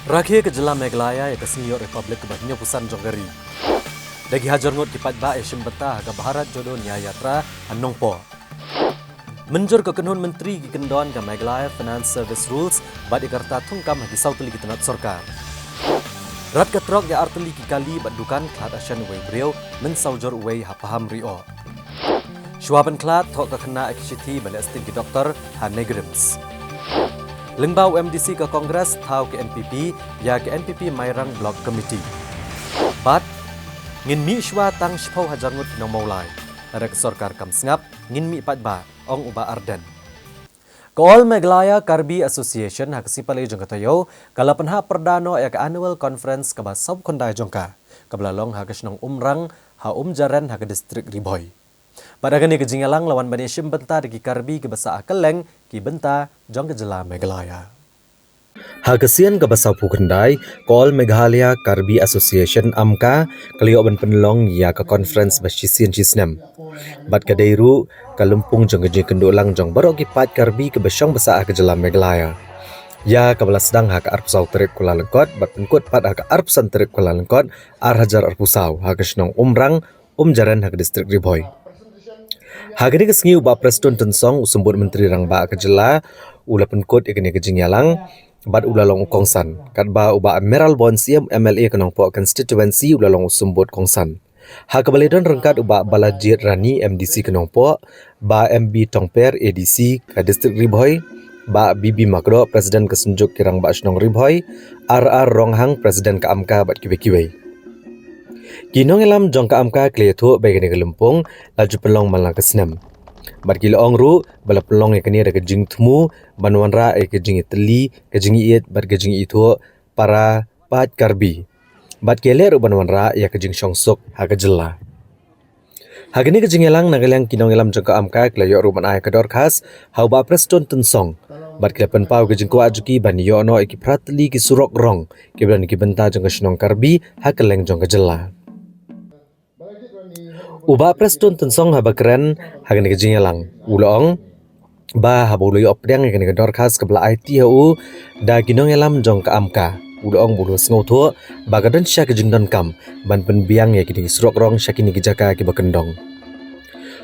Rakhir ke Jela Meghalaya ya ke Senior Republic ke Bahnya Pusan Jogari. Dagi hajar ngot kipat ba Asian Betah ke Bharat Jodo Nya Yatra Anongpo. Menjur ke kenhun menteri ki kendon ke Meghalaya Finance Service Rules bad ikarta tungkam di sauteli ki tenat sorkar. Rat ke trok ya arteli ki kali bad dukan klat asyan uway beriau men saujor uway hapaham rio. Shuaban klat thok ke kena akishiti balik stil ki doktor Han Negrims. Lengbau MDC ke Kongres tau ke NPP ya ke NPP Mairang Block Committee. Bat ngin mi shwa tang shpau hajangut nong maulai. Rek sorkar kam sngap ngin mi patba ong uba arden. All Meghalaya Karbi Association hak sipale jong katayo kalapan ha perdano ya ke annual conference kaba sab kondai jongka kabelalong hak snong umrang ha jaran hak distrik Riboy. Pada kini kejingalang lawan bani Shim Benta di Karbi ke basa Akeleng ki Benta jong ke Jela Meghalaya. Hagasian ke basa Pukendai All Meghalaya Karbi Association amka kaliok ban penlong ya ke conference basisian cisnem. Bat kadairu kalumpung jong ke kendolang jong barok kipat Karbi ke besong basa ke Jela Meghalaya. Ya kabala sedang hak arp sau terik Kuala Lengkot bat penkut pat hak arp san terik Kuala Lengkot ar hajar arpusau hak snong umrang jaran hak distrik Riboy. Hagini kesengi ubah Preston Tensong usumbut Menteri Rangba ke Jela ula penkut ikini kejingyalang bat ulalong Kongsan kat ba ubah Emerald Bonsiam MLA kenong po constituency ulalong usumbut Kongsan. Hak kebalidon rengkat ubah Balajit Rani MDC kenong po ba MB Tongper ADC ke distrik Riboy ba Bibi Makro Presiden kesenjuk kirang ba Snong Riboy RR Ronghang Presiden ke Amka bat kiwe-kiwe. Kinong elam jong ka amka kletu bagani kelempung laju pelong malang kesenam. Bat kilo ongru bala pelong yakni ada kejing temu banwanra kejing iteli kejing iet bat kejing itu para pat Karbi. Bat keler banwanra ya kejing syongsuk ha Jela. Hagini kejing elang nagalang kinong elam jong ka amka kleyo ruman ay kedor khas hau ba Preston Tensong. Bat kilapan pau kejing ko ajuki ban yono iki pratli ki surok rong kibran ki Benta jong ka Snong Karbi ha keleng jong ka Jela. Uba Preston Tensong haba keren hagani kejingelang ulong ba habulu yo opdang hagani kedor khas kebla IT hu da ginong elam jong ka amka ulong bulu sngoto bagadan sya kejingdon kam ban penbiang ya kini surok rong syakini kijaka ki bakendong.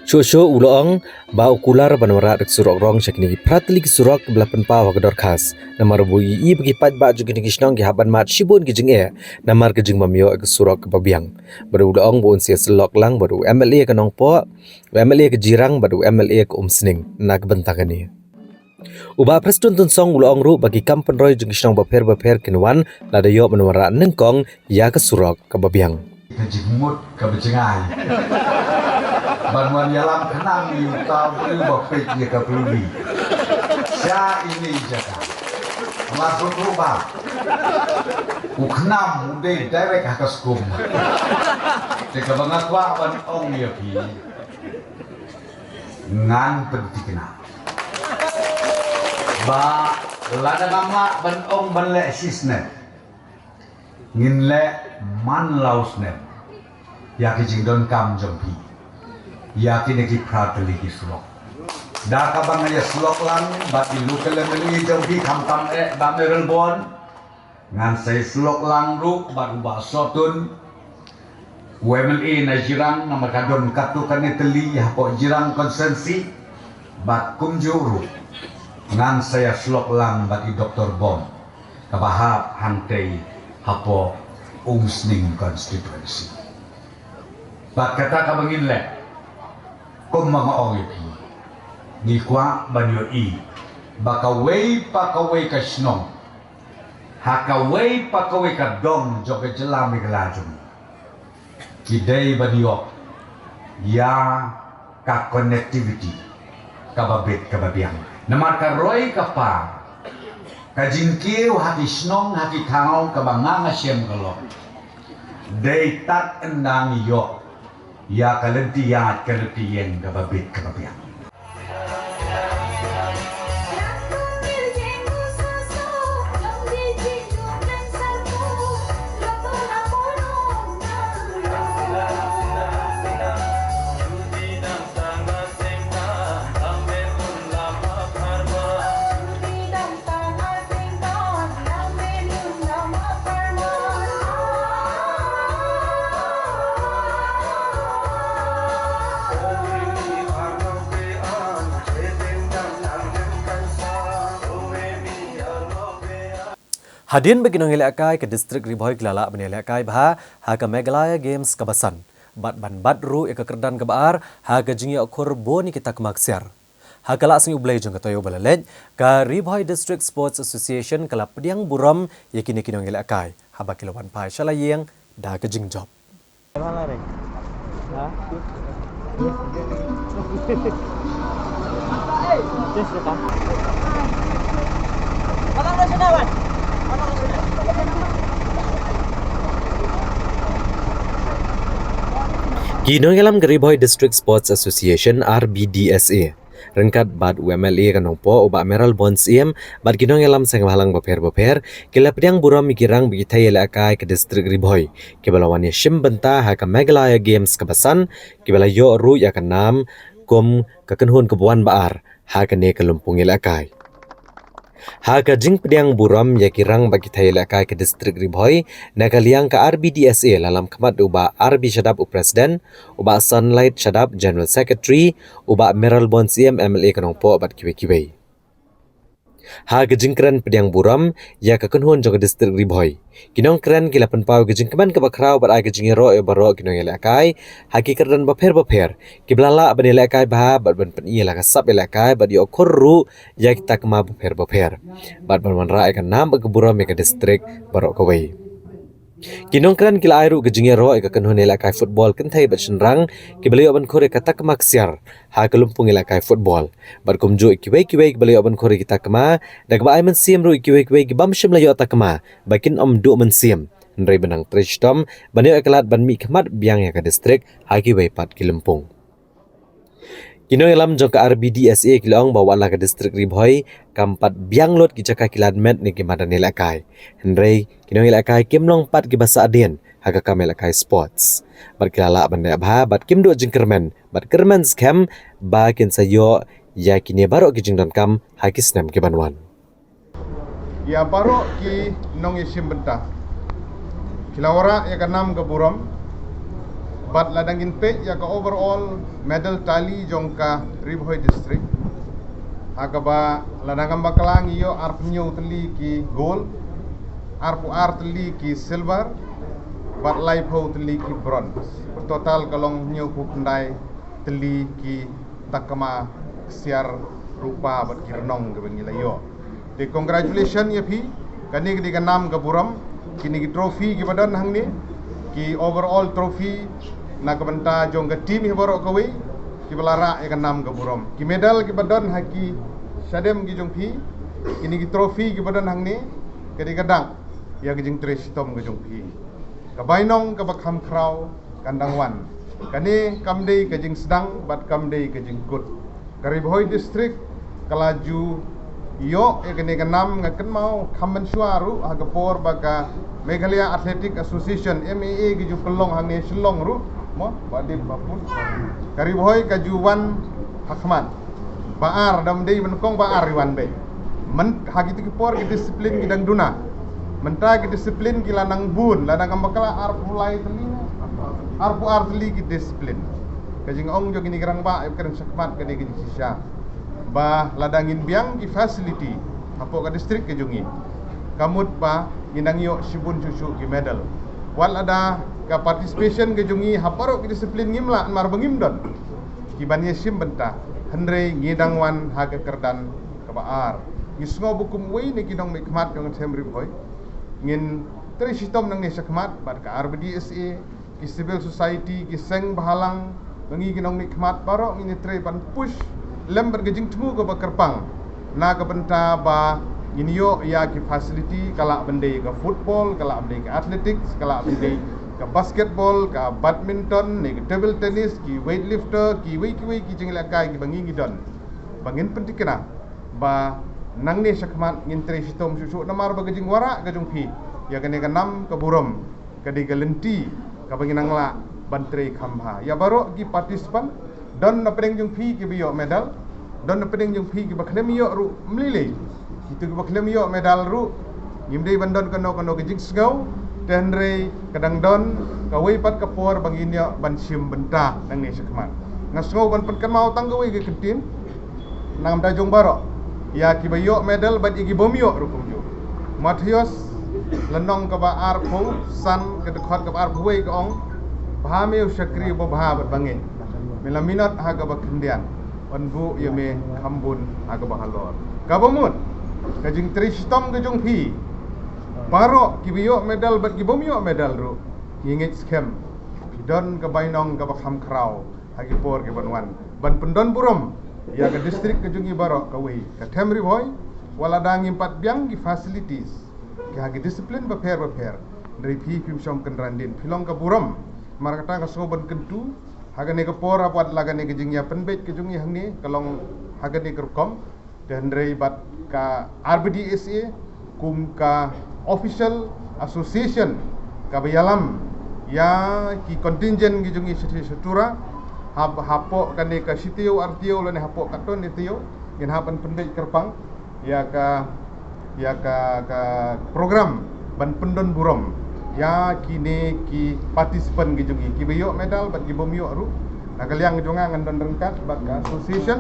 Shosho ulong ba ukular banwara rek surok rong syakini pratli ki surok kebla penpa wa kedor khas namar bui i bagi pat ba jugini kisnong ki haban mat shibun kijing namar kijing mamyo ke surok ke babiang baru ulong bon sia selok lang baru MLA ke nongpo MLA ke jirang baru MLA ke Sning nak bentangani. Uba Preston Tensong ulong ru bagi kampen roy jung kisnong baper kenwan lada yo banwara nengkong ya ke surok ke babiang. Kejimut ke becengai. Banwan yalam kenang yukau beri bapik ya ke peluli. Sia ini jaga. Langsung rubah. Uknam mudai direct hakas kum. Jika bangat wa ban ong ya pi. Ngan pentikna. Ba lada nama ban ong ban le sisne. Ngin le man lausne. Ya kijingdon kam jompi. Ya kini ki prateli ki slok. Da ka bang ya slok lang bat ilu kele meli jompi kampam ba merel bon. Ngan sai slok lang ru bat ba sotun. WMLA na jirang na makadon katu kaneteli hapo jirang konsensi bat kumjuru. Ngan saya slok lang bat i Dr. Bon. Kabahap hantei hapo Sning constituency. Bat kata ka bangin le. Kung mga ongipi, ni kwa banyo i, bakaway pakaway ka Snong, hakaway pakaway ka dong jo ke Jela Meghalaya. Kiday banyo, ya ka connectivity, kababit kababiang. Namar ka roy ka pa, kajingkiw haki Snong haki tao kabanganga siyem kalo. Day tat endang yo. Ya kalentiyat kalentiyen kababit kababiang. Hadin bagi nong ilakai ke distrik Riboy kelala bani ilakai bah ha ke Meghalaya Games kabasan bat ban badru eka kerdan kebaar ha ke jingi okur boni kita kemaksiar Hakalak sing ublay jong katoyo balalet ka Ribhoi District Sports Association kala pediang buram yakini kinong ila akai haba kilawan pai shalayeng da ka jingjob. Kinong ilam Ribhoi District Sports Association RBDSA. Rengkat bad UMLA kanong po uba Meral Bonds bad kinong ilam sang halang baper kila pediang buram mikirang begitai ela akai ke distrik Ribhoi kibalawan shim benta ha ka Meghalaya Games kabasan kibala yo ru ya kanam kum kakenhun kebuan baar ha ka ne kalumpung ela akai. Haga jing pediang buram ya kirang bagi thayla kai ke distrik Ribhoi nakaliang ka RBDSA lalam khamat uba RB Shadab Presiden uba Sunlight Shadab General Secretary uba Meral Bonds MLA kanong po bat kiwe. Haga jing kran pediang buram ya kakenhon jong distrik Ribhoi kinong kran kila penpau ke jing keman ke bakrau bat ai ke jing ro e baro kinong ela kai hakikat dan baper kiblala ban ela kai bah bat ban pen ela ka sap ela kai bat yo korru ya kita kema baper bat ban ra kan nam ke buram ke distrik baro kawai kinong kran kila airu ke jing ro e kakenhon ela kai football kentai bat senrang kibali ban khore kata kemaksiar ha kelumpung ela kai football bat kumju kiwe kibali ban khore kita kema dak ba ai men sim ru kiwe gibam shim la yo ta kema bakin om du men sim ndrai benang tristom banyo eklat ban mi khmat biang ya ka distrik ha kiwe pat kilumpung kinong ilam jong ka RBDSA kilong bawa la ka distrik Ribhoi kampat biang lot ki jaka kilat met ni ki madan ela kai ndrai kinong ela kai kimlong pat ki basa adien haga kamela kai sports berkilala banda bha bat kim do jingkermen bat kermen scam ba kin sayo ya kini baro ki jingdon kam hakis nam ki banwan ya baro ki nong isim benta kilawara ya kanam ke buram bat ladangin pe ya ka overall medal tali jong ka Ribhoi district agaba ladangam bakalang iyo arpnyo tali ki gold arpu tali ki silver bat laipo tali ki bronze total kalong nyo ku pendai tali ki takama siar rupa bat kirnong ke bengilayo de congratulations ya phi kani ki kanam ke buram kini ki trophy ki badan hang ni ki overall trophy na kabanta jong ka team hibaro kawi ki balara ya kanam ka buram ki medal ki badan haki sadem ki jong phi kini ki trophy ki badan hang ni kadi kadang ya ki jing tres tom ka jong phi ka bainong ka bakham kraw kandang wan kani kamdei ka jing sedang bat kamdei ka jing good ka Ribhoi district kalaju yo ya kini kanam ngaken mau khamban suaru ha ka por baka Meghalaya Athletic Association MAA ki ju pelong hang ni selong ru mo badim bapun ka Ribhoi ka juwan hakman baar dam dei menkong baar riwan be men hagi ki por ki disiplin ki dang duna menta ki disiplin ki lanang bun lanang ambakala ar mulai telina arpu arteli ki disiplin kajing ong jo kini gerang ba keren sakmat ka ki sisa ba ladangin biang ki facility apo ka distrik ke jungi kamut pa ginang yo sibun susu ki medal wal ada ka participation ke jungi haparo ki disiplin ngimla mar bengim don ki ban yesim benta hendrei ngidang wan ha ka kerdan ka baar isngo bukum wei ni kinong mikmat kang sem Ribhoi ngin tri sitom nang ni sakmat bar ka RBDSA ki civil society ki seng bahalang ngi kinong mikmat baro ngini tre ban push lem bergejing temu ke bakerpang na ka benta ba ini yo ya ki facility kala bendai ke football kala bendai ke athletics kala bendai ke basketball ke badminton ni ke table tennis ki weightlifter ki ki jingla kai ki bangi ngidon bangin pentikna ba nang ni sakmat ngintre sitom susu namar bagajing wara gajung phi ya kene kanam ke buram ke di galenti ka bangin angla bantre khambha ya baro ki participant don na pedeng jung phi ki biyo medal don na pedeng jung phi ki bakhlem yo ru mlile itu ki bakhlem yo medal ru ngimdei bandon kono ke jing sgau tenre kadang don ka wei pat ka por bangin yo ban sim benta nang ni sakmat ngasngau ban pen kan mau tanggawi ke kentin nang da jung baro ya ki bayo medal bat igi bomyo rukum jo Mathios lenong ka ba ar pho san ke dekhot ka ar phoi ka ong bhameu sakri bo bha bat bangin melaminat ha ka ba kendian Anbu yame Kambun aga bahalor. Kabamut kajing Tristom kajung pi. Barok kibiyo medal bat kibomyo medal ru. Ngingit scam. Pidon ke bainong ke bakham krau. Hagi por ke banwan. Ban pendon burom. Ya ke distrik kajungi barok kawi. Ke temri boy. Waladang impat biang ki facilities. Ke hagi disiplin beper. Dari pi pimsom kenrandin. Pilong ke burom. Marakata ke soban kentu. Hagan ni ke por apat lagan ni kejing ya penbet kejung yang ni kalong hagan ni kerkom dan dari bat ka RBDSA kum ka official association ka bayalam ya ki contingent kejung i setura hapok kan ni ka sitio artio lan hapok katon ni tio yang hapan penbet kerpang ya ka program ban pendon burom ya kini ki partisipan gijungi ki beyo medal bat ki bomyo ru nakaliang junga ngan rengkat bat ka association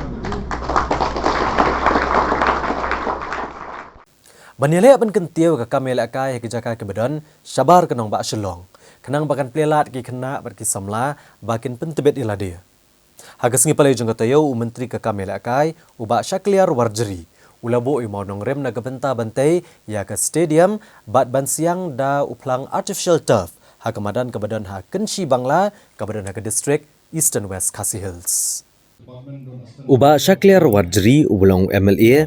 Banilai ban kentiu ka kamel akai ke jaka ke badan sabar kenong ba selong kenang bakan plelat ki kena bat ki samla bakin pentebet ilade hagas ngi palai jung tayo menteri ke kamel akai uba Shakliar Warjri ulabo imau nong rem na gabenta bantai ya ke stadium bat ban siang da uplang artificial turf ha kemadan ke badan ha Kenshi Bangla ke badan ha ke distrik Eastern West Khasi Hills. Uba Shakliar Warjri ulong MLA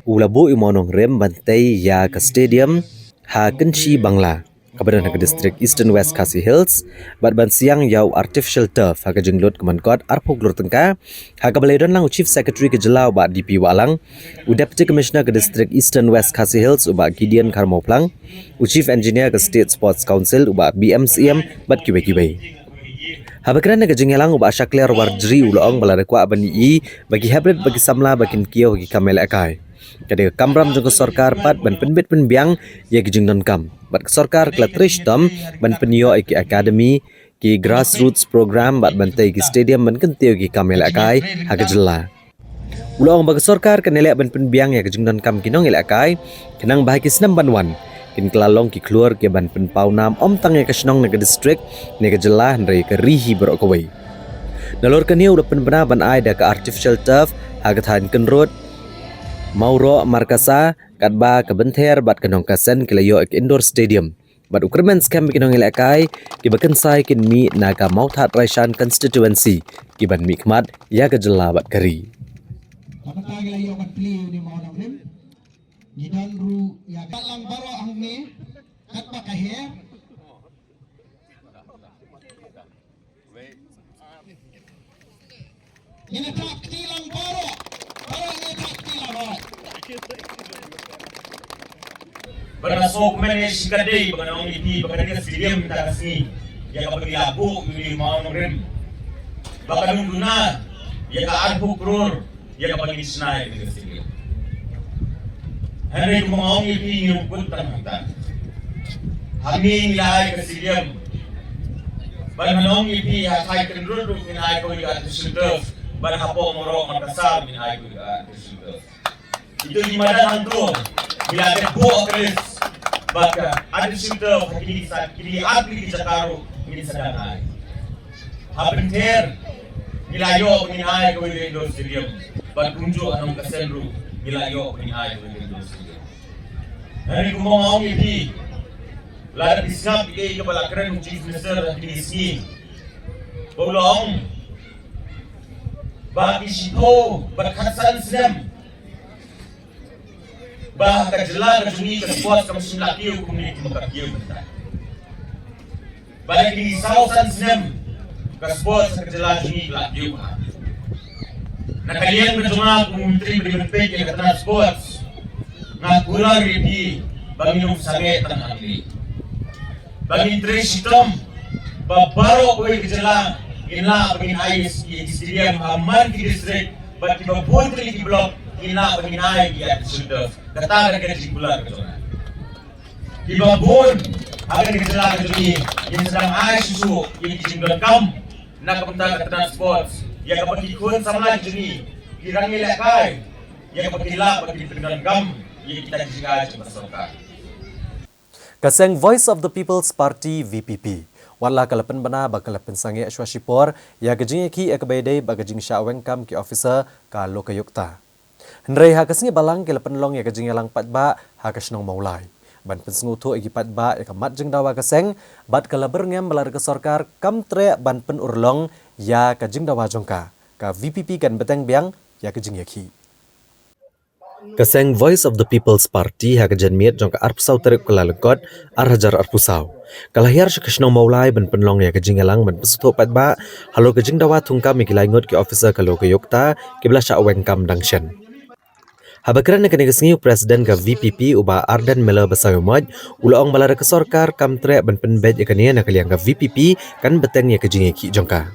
ulabo imau nong rem bantai ya ke stadium ha Kenshi Bangla ke badan ha ke distrik Eastern West Khasi Hills bat ban siang yau artificial turf ha ke jenglot kemenkot arpok lur tengka ha ke balai don lang Chief Secretary ke Jelau ba DP Walang Deputy Commissioner ke distrik Eastern West Khasi Hills uba Gideon Karmoplang Chief Engineer ke State Sports Council uba BMCM bat kiwe-kiwe Habakran ke jengelang uba Shakliar Warjri ulong balare kwa bani bagi hybrid bagi samla bakin kiau bagi kamel akai kada kamram jong sarkar pat ban penbet penbiang ya gijing non kam bat sarkar klatrish dam ban penio ki academy ki grassroots program bat bantai ki stadium ban kentiu ki kamel akai ha jela ulong bagi sarkar kenele ban penbiang ya gijing non kam kinong ele akai kenang bahaki senam banwan kin kelalong ki keluar ke ban penpau nam om tang ya kesnong nega distrik nega jela ndai ke rihi berokawai nalor kenia udah penbena ban ai da ke artificial turf ha than kenrod Mauro Markasa kadba kebenter bat kenong kasen kilayo ek indoor stadium bat ukrmen scam kinong ilakai kibakan sai kin mi naga mauthat raishan constituency kiban mi khmat ya ke jela bat kari Kapata kilayo kat play ni mau nang rim gidan ru ya kalang baro ang ni kadba kahe ini tak tilang baro Bernasok manage kadai bagaimana ini bagaimana stadium kita kasih yang kapag diabu ini mau nongrim bagaimana guna yang kearbu kror yang kapag disnai di stadium hari mau ini nyumput tangan kami nilai ke stadium bagaimana ini ya saya kendor untuk nilai kau di atas turf bagaimana apa morok makasar nilai kau di atas turf itu di mana nanti bila ada buah keris baka ada shooter kini abli di Jakarta ini sedang ai habenter milayo ni ai ko di indoor stadium bat kunjo anong kasenru milayo ni ai ko di indoor stadium hari ko mau ngi la disnap ke balakran chief minister di sini bolong bagi sito berkhasan sedem bah kejelang kejuni kesuat kemesin lakiu kumini kumakakiu bentar balik di sausan senem kesuat kejelang kejuni lakiu nak kalian berjumpa menteri berpek yang kata sports nak kurang ribi bagi nung sangat tanah ini bagi Tristom babaro koi kejelang ina bagi ais di stadium aman di distrik bagi babutri di blok ina penginai dia sudah datang dari kesimpulan kejonan. Di babon akan dikejelang kejuni yang sedang air susu yang dijimkan kam nak kementerian transport yang kapag ikut sama kejuni kirang ilakai yang kapag hilap bagi peninggalan kam yang kita disingkai cuma serta. Kaseng Voice of the People's Party VPP. Wala kalapan bana bakalapan sangi Ashwashipor ya gajing ki ekabede bagajing syawengkam ki officer ka lokayukta. Hendrai ha kasingi balang kalapan long ya gajing yalang patba ha kasnong maulai. Ban pensengutu egi patba ya kamat jeng dawa kaseng bat kalaber ngem belar ke sorkar kam tre ban pen urlong ya kajing dawa jongka ka VPP kan beteng biang ya gajing yaki. Kaseng Voice of the People's Party ha kajan miet jongka arpusau terip kelalengkot arhajar arpusau. Kalahir sekesnong maulai ban penlong ya kajing elang ban pesutu patba halo kajing dawa tungkam mikilai ngot ki officer kalau ke yokta kibla sya wengkam dangshen. Habakran kene kesengi presiden ka VPP uba Ardan Mela Basayomod ulaong balara ke sorkar kam tre ban penbed ikania nakaliang ka VPP kan beteng ya kajing ki jongka.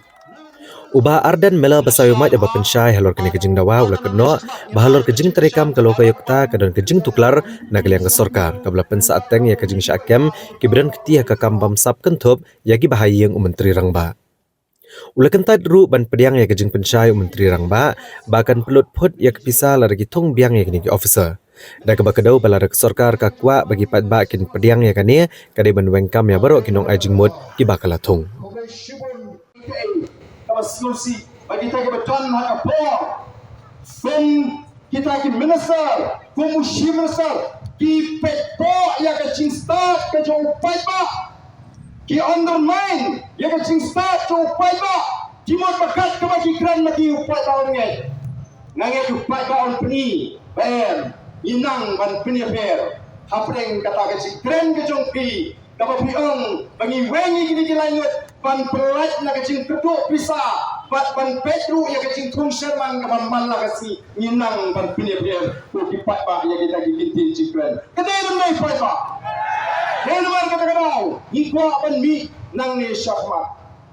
Uba Ardan Mela Basayomod aba pensyai halor kene kajing dawa ula kedno bahalor kajing terekam kalau ke yokta kadon kajing tuklar nakaliang ke sorkar kabla pensaat teng ya kajing syakem kibran ketiah ka kambam sap kentup yagi bahayang menteri rangba. Ula kentat ru ban pediang ya kajing pensyai menteri rangba bahkan pelut put ya kepisah laragi tong biang ya kini ki officer. Da kabakadau balara ke sorkar ka kwa bagi patba kin pediang ya kani kade ban wengkam ya baro kinong ajing mut ki bakalatung. Solusi bagi kita beton hak apa kita ki minister komusi minister ki pepo ya ke cing start ke jong paiba ki undermine ya ke cing start jong paiba ki mo bakat ke bagi kran lagi upai tahun ngai upai tahun peni ber inang ban peni ber hapreng kata ke cing kran ke jong pi dapat piong bagi wengi gini lanjut ban pelat na kacing keduk bisa ban petru ya kacing tung sherman ka ban la kasi nginang ban pinir ko dipat ba ya kita gigintin cikren kedai mai pai ba helman kata kadau ikwa ban mi nang ni syahmat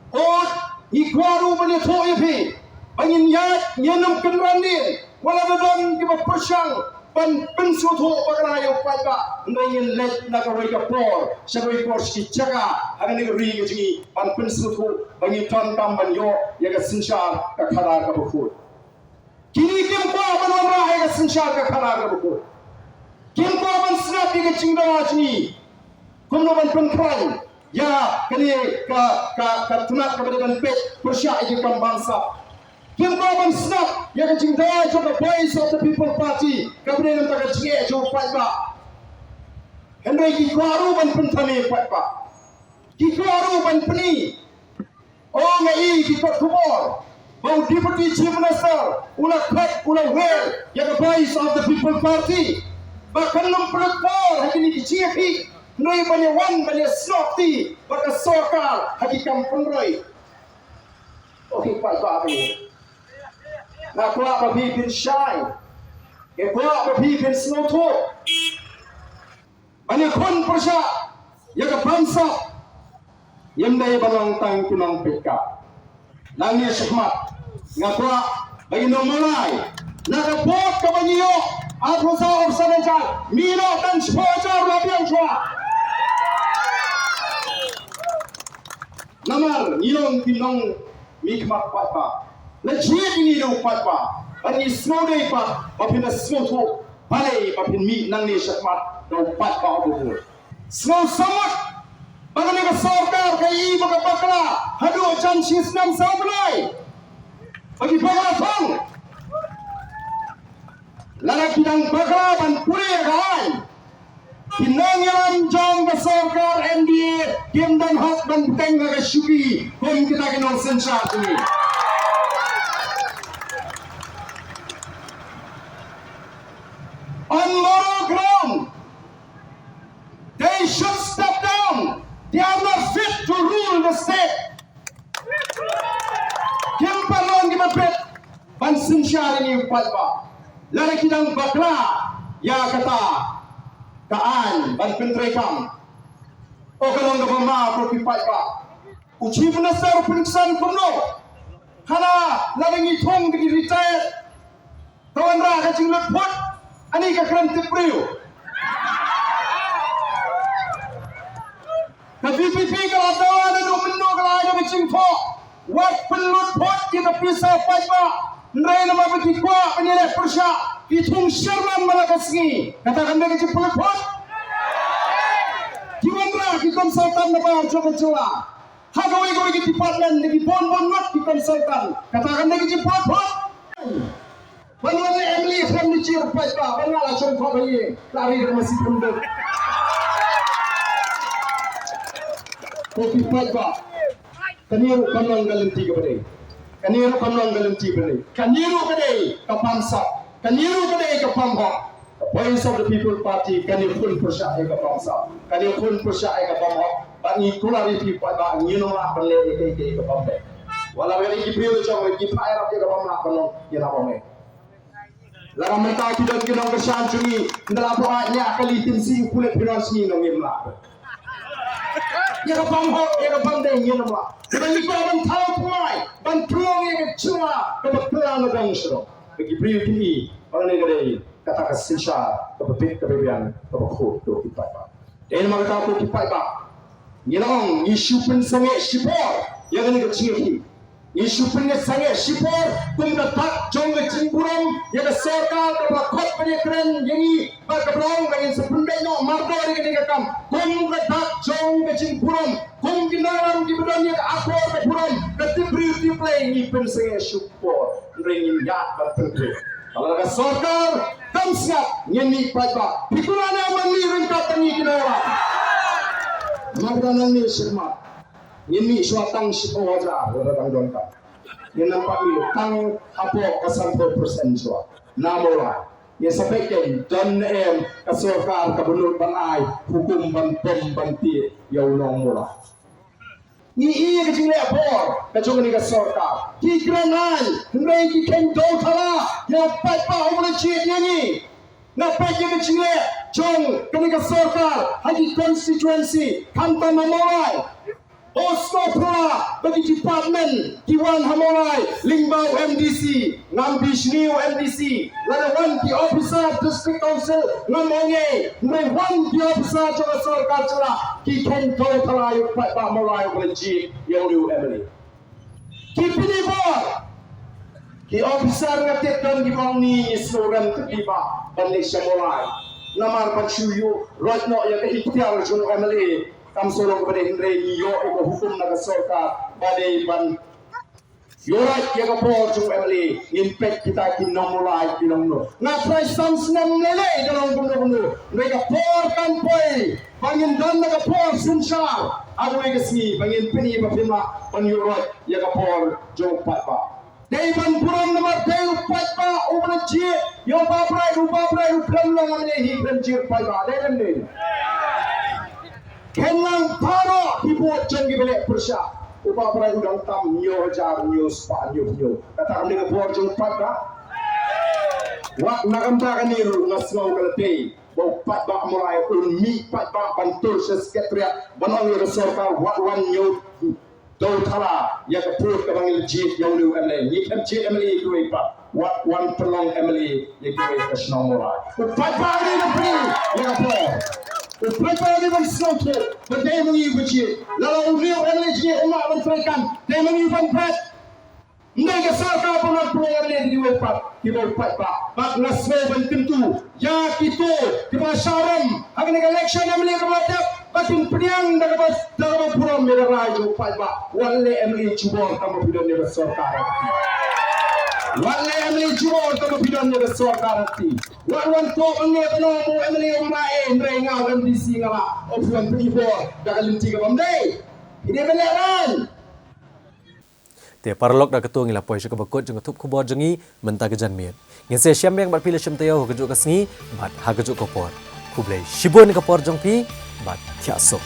ot ikwa ru ban tho ipi bangin yat nyenum kenran ni wala dadang ki ba persyang ban pensutu bagarayo pada ngayin let na kawai ka por sagoi por ski jaga hagan ni ri ngi ban pensutu bangi ton tam ban yo ya ga sinshar ka khara ka bukhur kini kim ko ban wa ha ga sinshar ka khara ka bukhur kim ko ban snap di ga chingda ni kumno ban penkran ya kani ka tunat ka ban pet persya iji kam bangsa Kim Koban snap ya kacing dah jo the Voice of the People Party kabine nam ta kacing jo pai ba Henry ki kwaru ban pentani pai ba ki kwaru ban peni o ngai ki ko kubor bau deputy chief minister ula khat ula well ya the Voice of the People Party ba kanum pelak por hakini ki chief noi banya wan banya snap ti ba ka sokal hakikam penroi okey pai ba ni na kuat berpikir syai, kuat berpikir senotot. Banyak kon persya, yang bangsa, yang daya balang tang kunang peka. Nangis syahmat, ngakuat bagi nomolai. Nakapot ke banyo, aku sahur sanajal, mino dan sepojar rabiang cua. Namar, nilong pinong mikmat patpa. Lejit ini do patpa bani snode pa bapina smoto balai bapin mi nang ni syakmat do patpa bu snow samat bagani ka sarkar kai baga bakla hadu chan sisnam sablai bagi bagla thong lala kidang bakla ban puri gai kinang yalan jong ka sarkar NDA kim dan hak ban tengga ka syuki kon kita kinong sensat ini on moral ground, they should step down. They are not fit to rule the state. Kim palong di mapet, bansin siya rin yung palpa. Lalaki ng bakla, ya kata, kaan, ban pentrekam. O kalong gabama, propi palpa. Uchief na sa pinagsan kumno. Hala, lalang itong retire. Tawan ra, kaching lagpot. Ani ka krante priyo. Ka VPP ka latawa na lumino ka laga biching po. Wat pelut pot kita pisah pajba. Nray na mabiti kwa penilai persya. Itong Sherman malakasngi. Katakan dia kecil pelut pot. Di konsultan na ba jokojola. Hagawi ko lagi department lagi bon not di konsultan. Katakan lagi jemput. Banyak Emily from the chair pa banyak lah contoh bayi lari dari masih pendek. Kopi pa. Kaniru kanong galanti ka ba day? Kaniru kanong galanti ba day? Kaniru ka day kapamsa. Kaniru ka day kapamha. Voice of the People Party kaniru pun persyai kapamsa. Kaniru pun persyai kapamha. Bani kulari pi pa ba ngino ma palle ke kapambe. Wala gani gibril jong gi paira ke kapamla kanong yana pame. Lara mentau tidak kinong kesanjungi ndala boanya kalitin si kulit pinasni nong imla. Ya kapam ho, ya kapam deh ni nama. Bagi kau ban tahu pemai, ban tuang yang cuma kebetulan orang sero. Bagi beri kini, orang ni kadai kata kesinsa, kebepit kebebian, kebekut tu kipai pak. Dan mereka tu kipai pak. Ni orang isu pensangai sipor, yang ni kecil. Isu pensangai sipor, kumdatak jong kecimburam, yang serkal kebakot penyekren, yang ni berkebrong dengan sepundai no mardo ni kini kakam. Kumdatak jong kecimburam, kum kinaram di badan yang akor keburam, ketibri play ni pensangai sipor, ringin yak berpengkir. Kalau ada serkal, kamsat, yang ni pada, pikulan yang melirin kata ni kinaram. Mardo ni semat. Ini suatang sipo wajah orang jongka. Yang nampak ni tang apa kesampai persen suat. Namola. Yang sebaiknya dan kesorkar kebenur banai hukum bantom banti ya ulong mula. Ni iya kecil lepor kecil ni kesorkar. Kikranai hendak kiken dau thala yang papa umur cik ni. Ngapai kecil jong kini kesorkar haji konstituensi kanta mamolai. Oslo Pra bagi department Kiwan Hamorai Lingbao MDC Ngambish New MDC Lada one the officer district council Ngamonge Ngai one the officer Jawa Sarkar Cela Ki Kento Talayu Pak Morai Berji Yang Liu Emily Ki Pini Bor Ki officer Ngatik dan Gibang ni slogan Kekiba Bandisha Morai Namar Panshuyu Rajno Yang Keikhtiar Jun Emily Kam sorong kepada Indra yo eko hukum naga sorkar badai ban yorai ya kapor jung emily impact kita kinong mulai kinong no na price sums nam lele dalam benda mereka por kampoi bangin dan naga por sunshar adu egesni bangin peni bapima ban yorai ya kapor jung patba dei ban puram nama dei patba ubna ji yo babrai upram long amne hi pram ji patba dei nem dei Kenang paro dibuat jenggi belek persya. Upah perai udang tam nyo jar nyo spa nyo. Kata kami ngebuat jeng pada. Wak nakamta kaniru ngasngau kalate. Bau pat bak mulai ulmi pat bak bantul sekretariat. Banong yang resorka wak wan nyo. Dau thala ya keput kabangil jit yang liu emle. Ni kemci emle ikui pak. Wak wan pelong emle ikui kesnau mulai. Pat bak ni nepi ya kapor. Mereka ni bersatu, berdaya mengikuti. Lalu beliau energi umat berfrekan, dia mengikuti pret. Mereka serta pernah peroleh di webpat, di webpat pak. Bak naswe bententu, ya kita kita syaram. Akan election yang mereka berlaku, batin peniang dalam puram mereka raju webpat pak. Wale emli cuba kamu bidan dia berserta. Wale emli cuba kamu bidan dia berserta nanti. Wan to angge penomo emli umae ndrenga MDC ngala opuan pribo dagalinti ka bamdai ide beleran Te parlok da ketua ngila poi syaka bakot jeng tup kubor jengi menta kejan miet ngen se syam yang bat pila syam tayo kejuk kasngi bat ha kejuk kopor kublai shibon kopor jong pi bat tiasok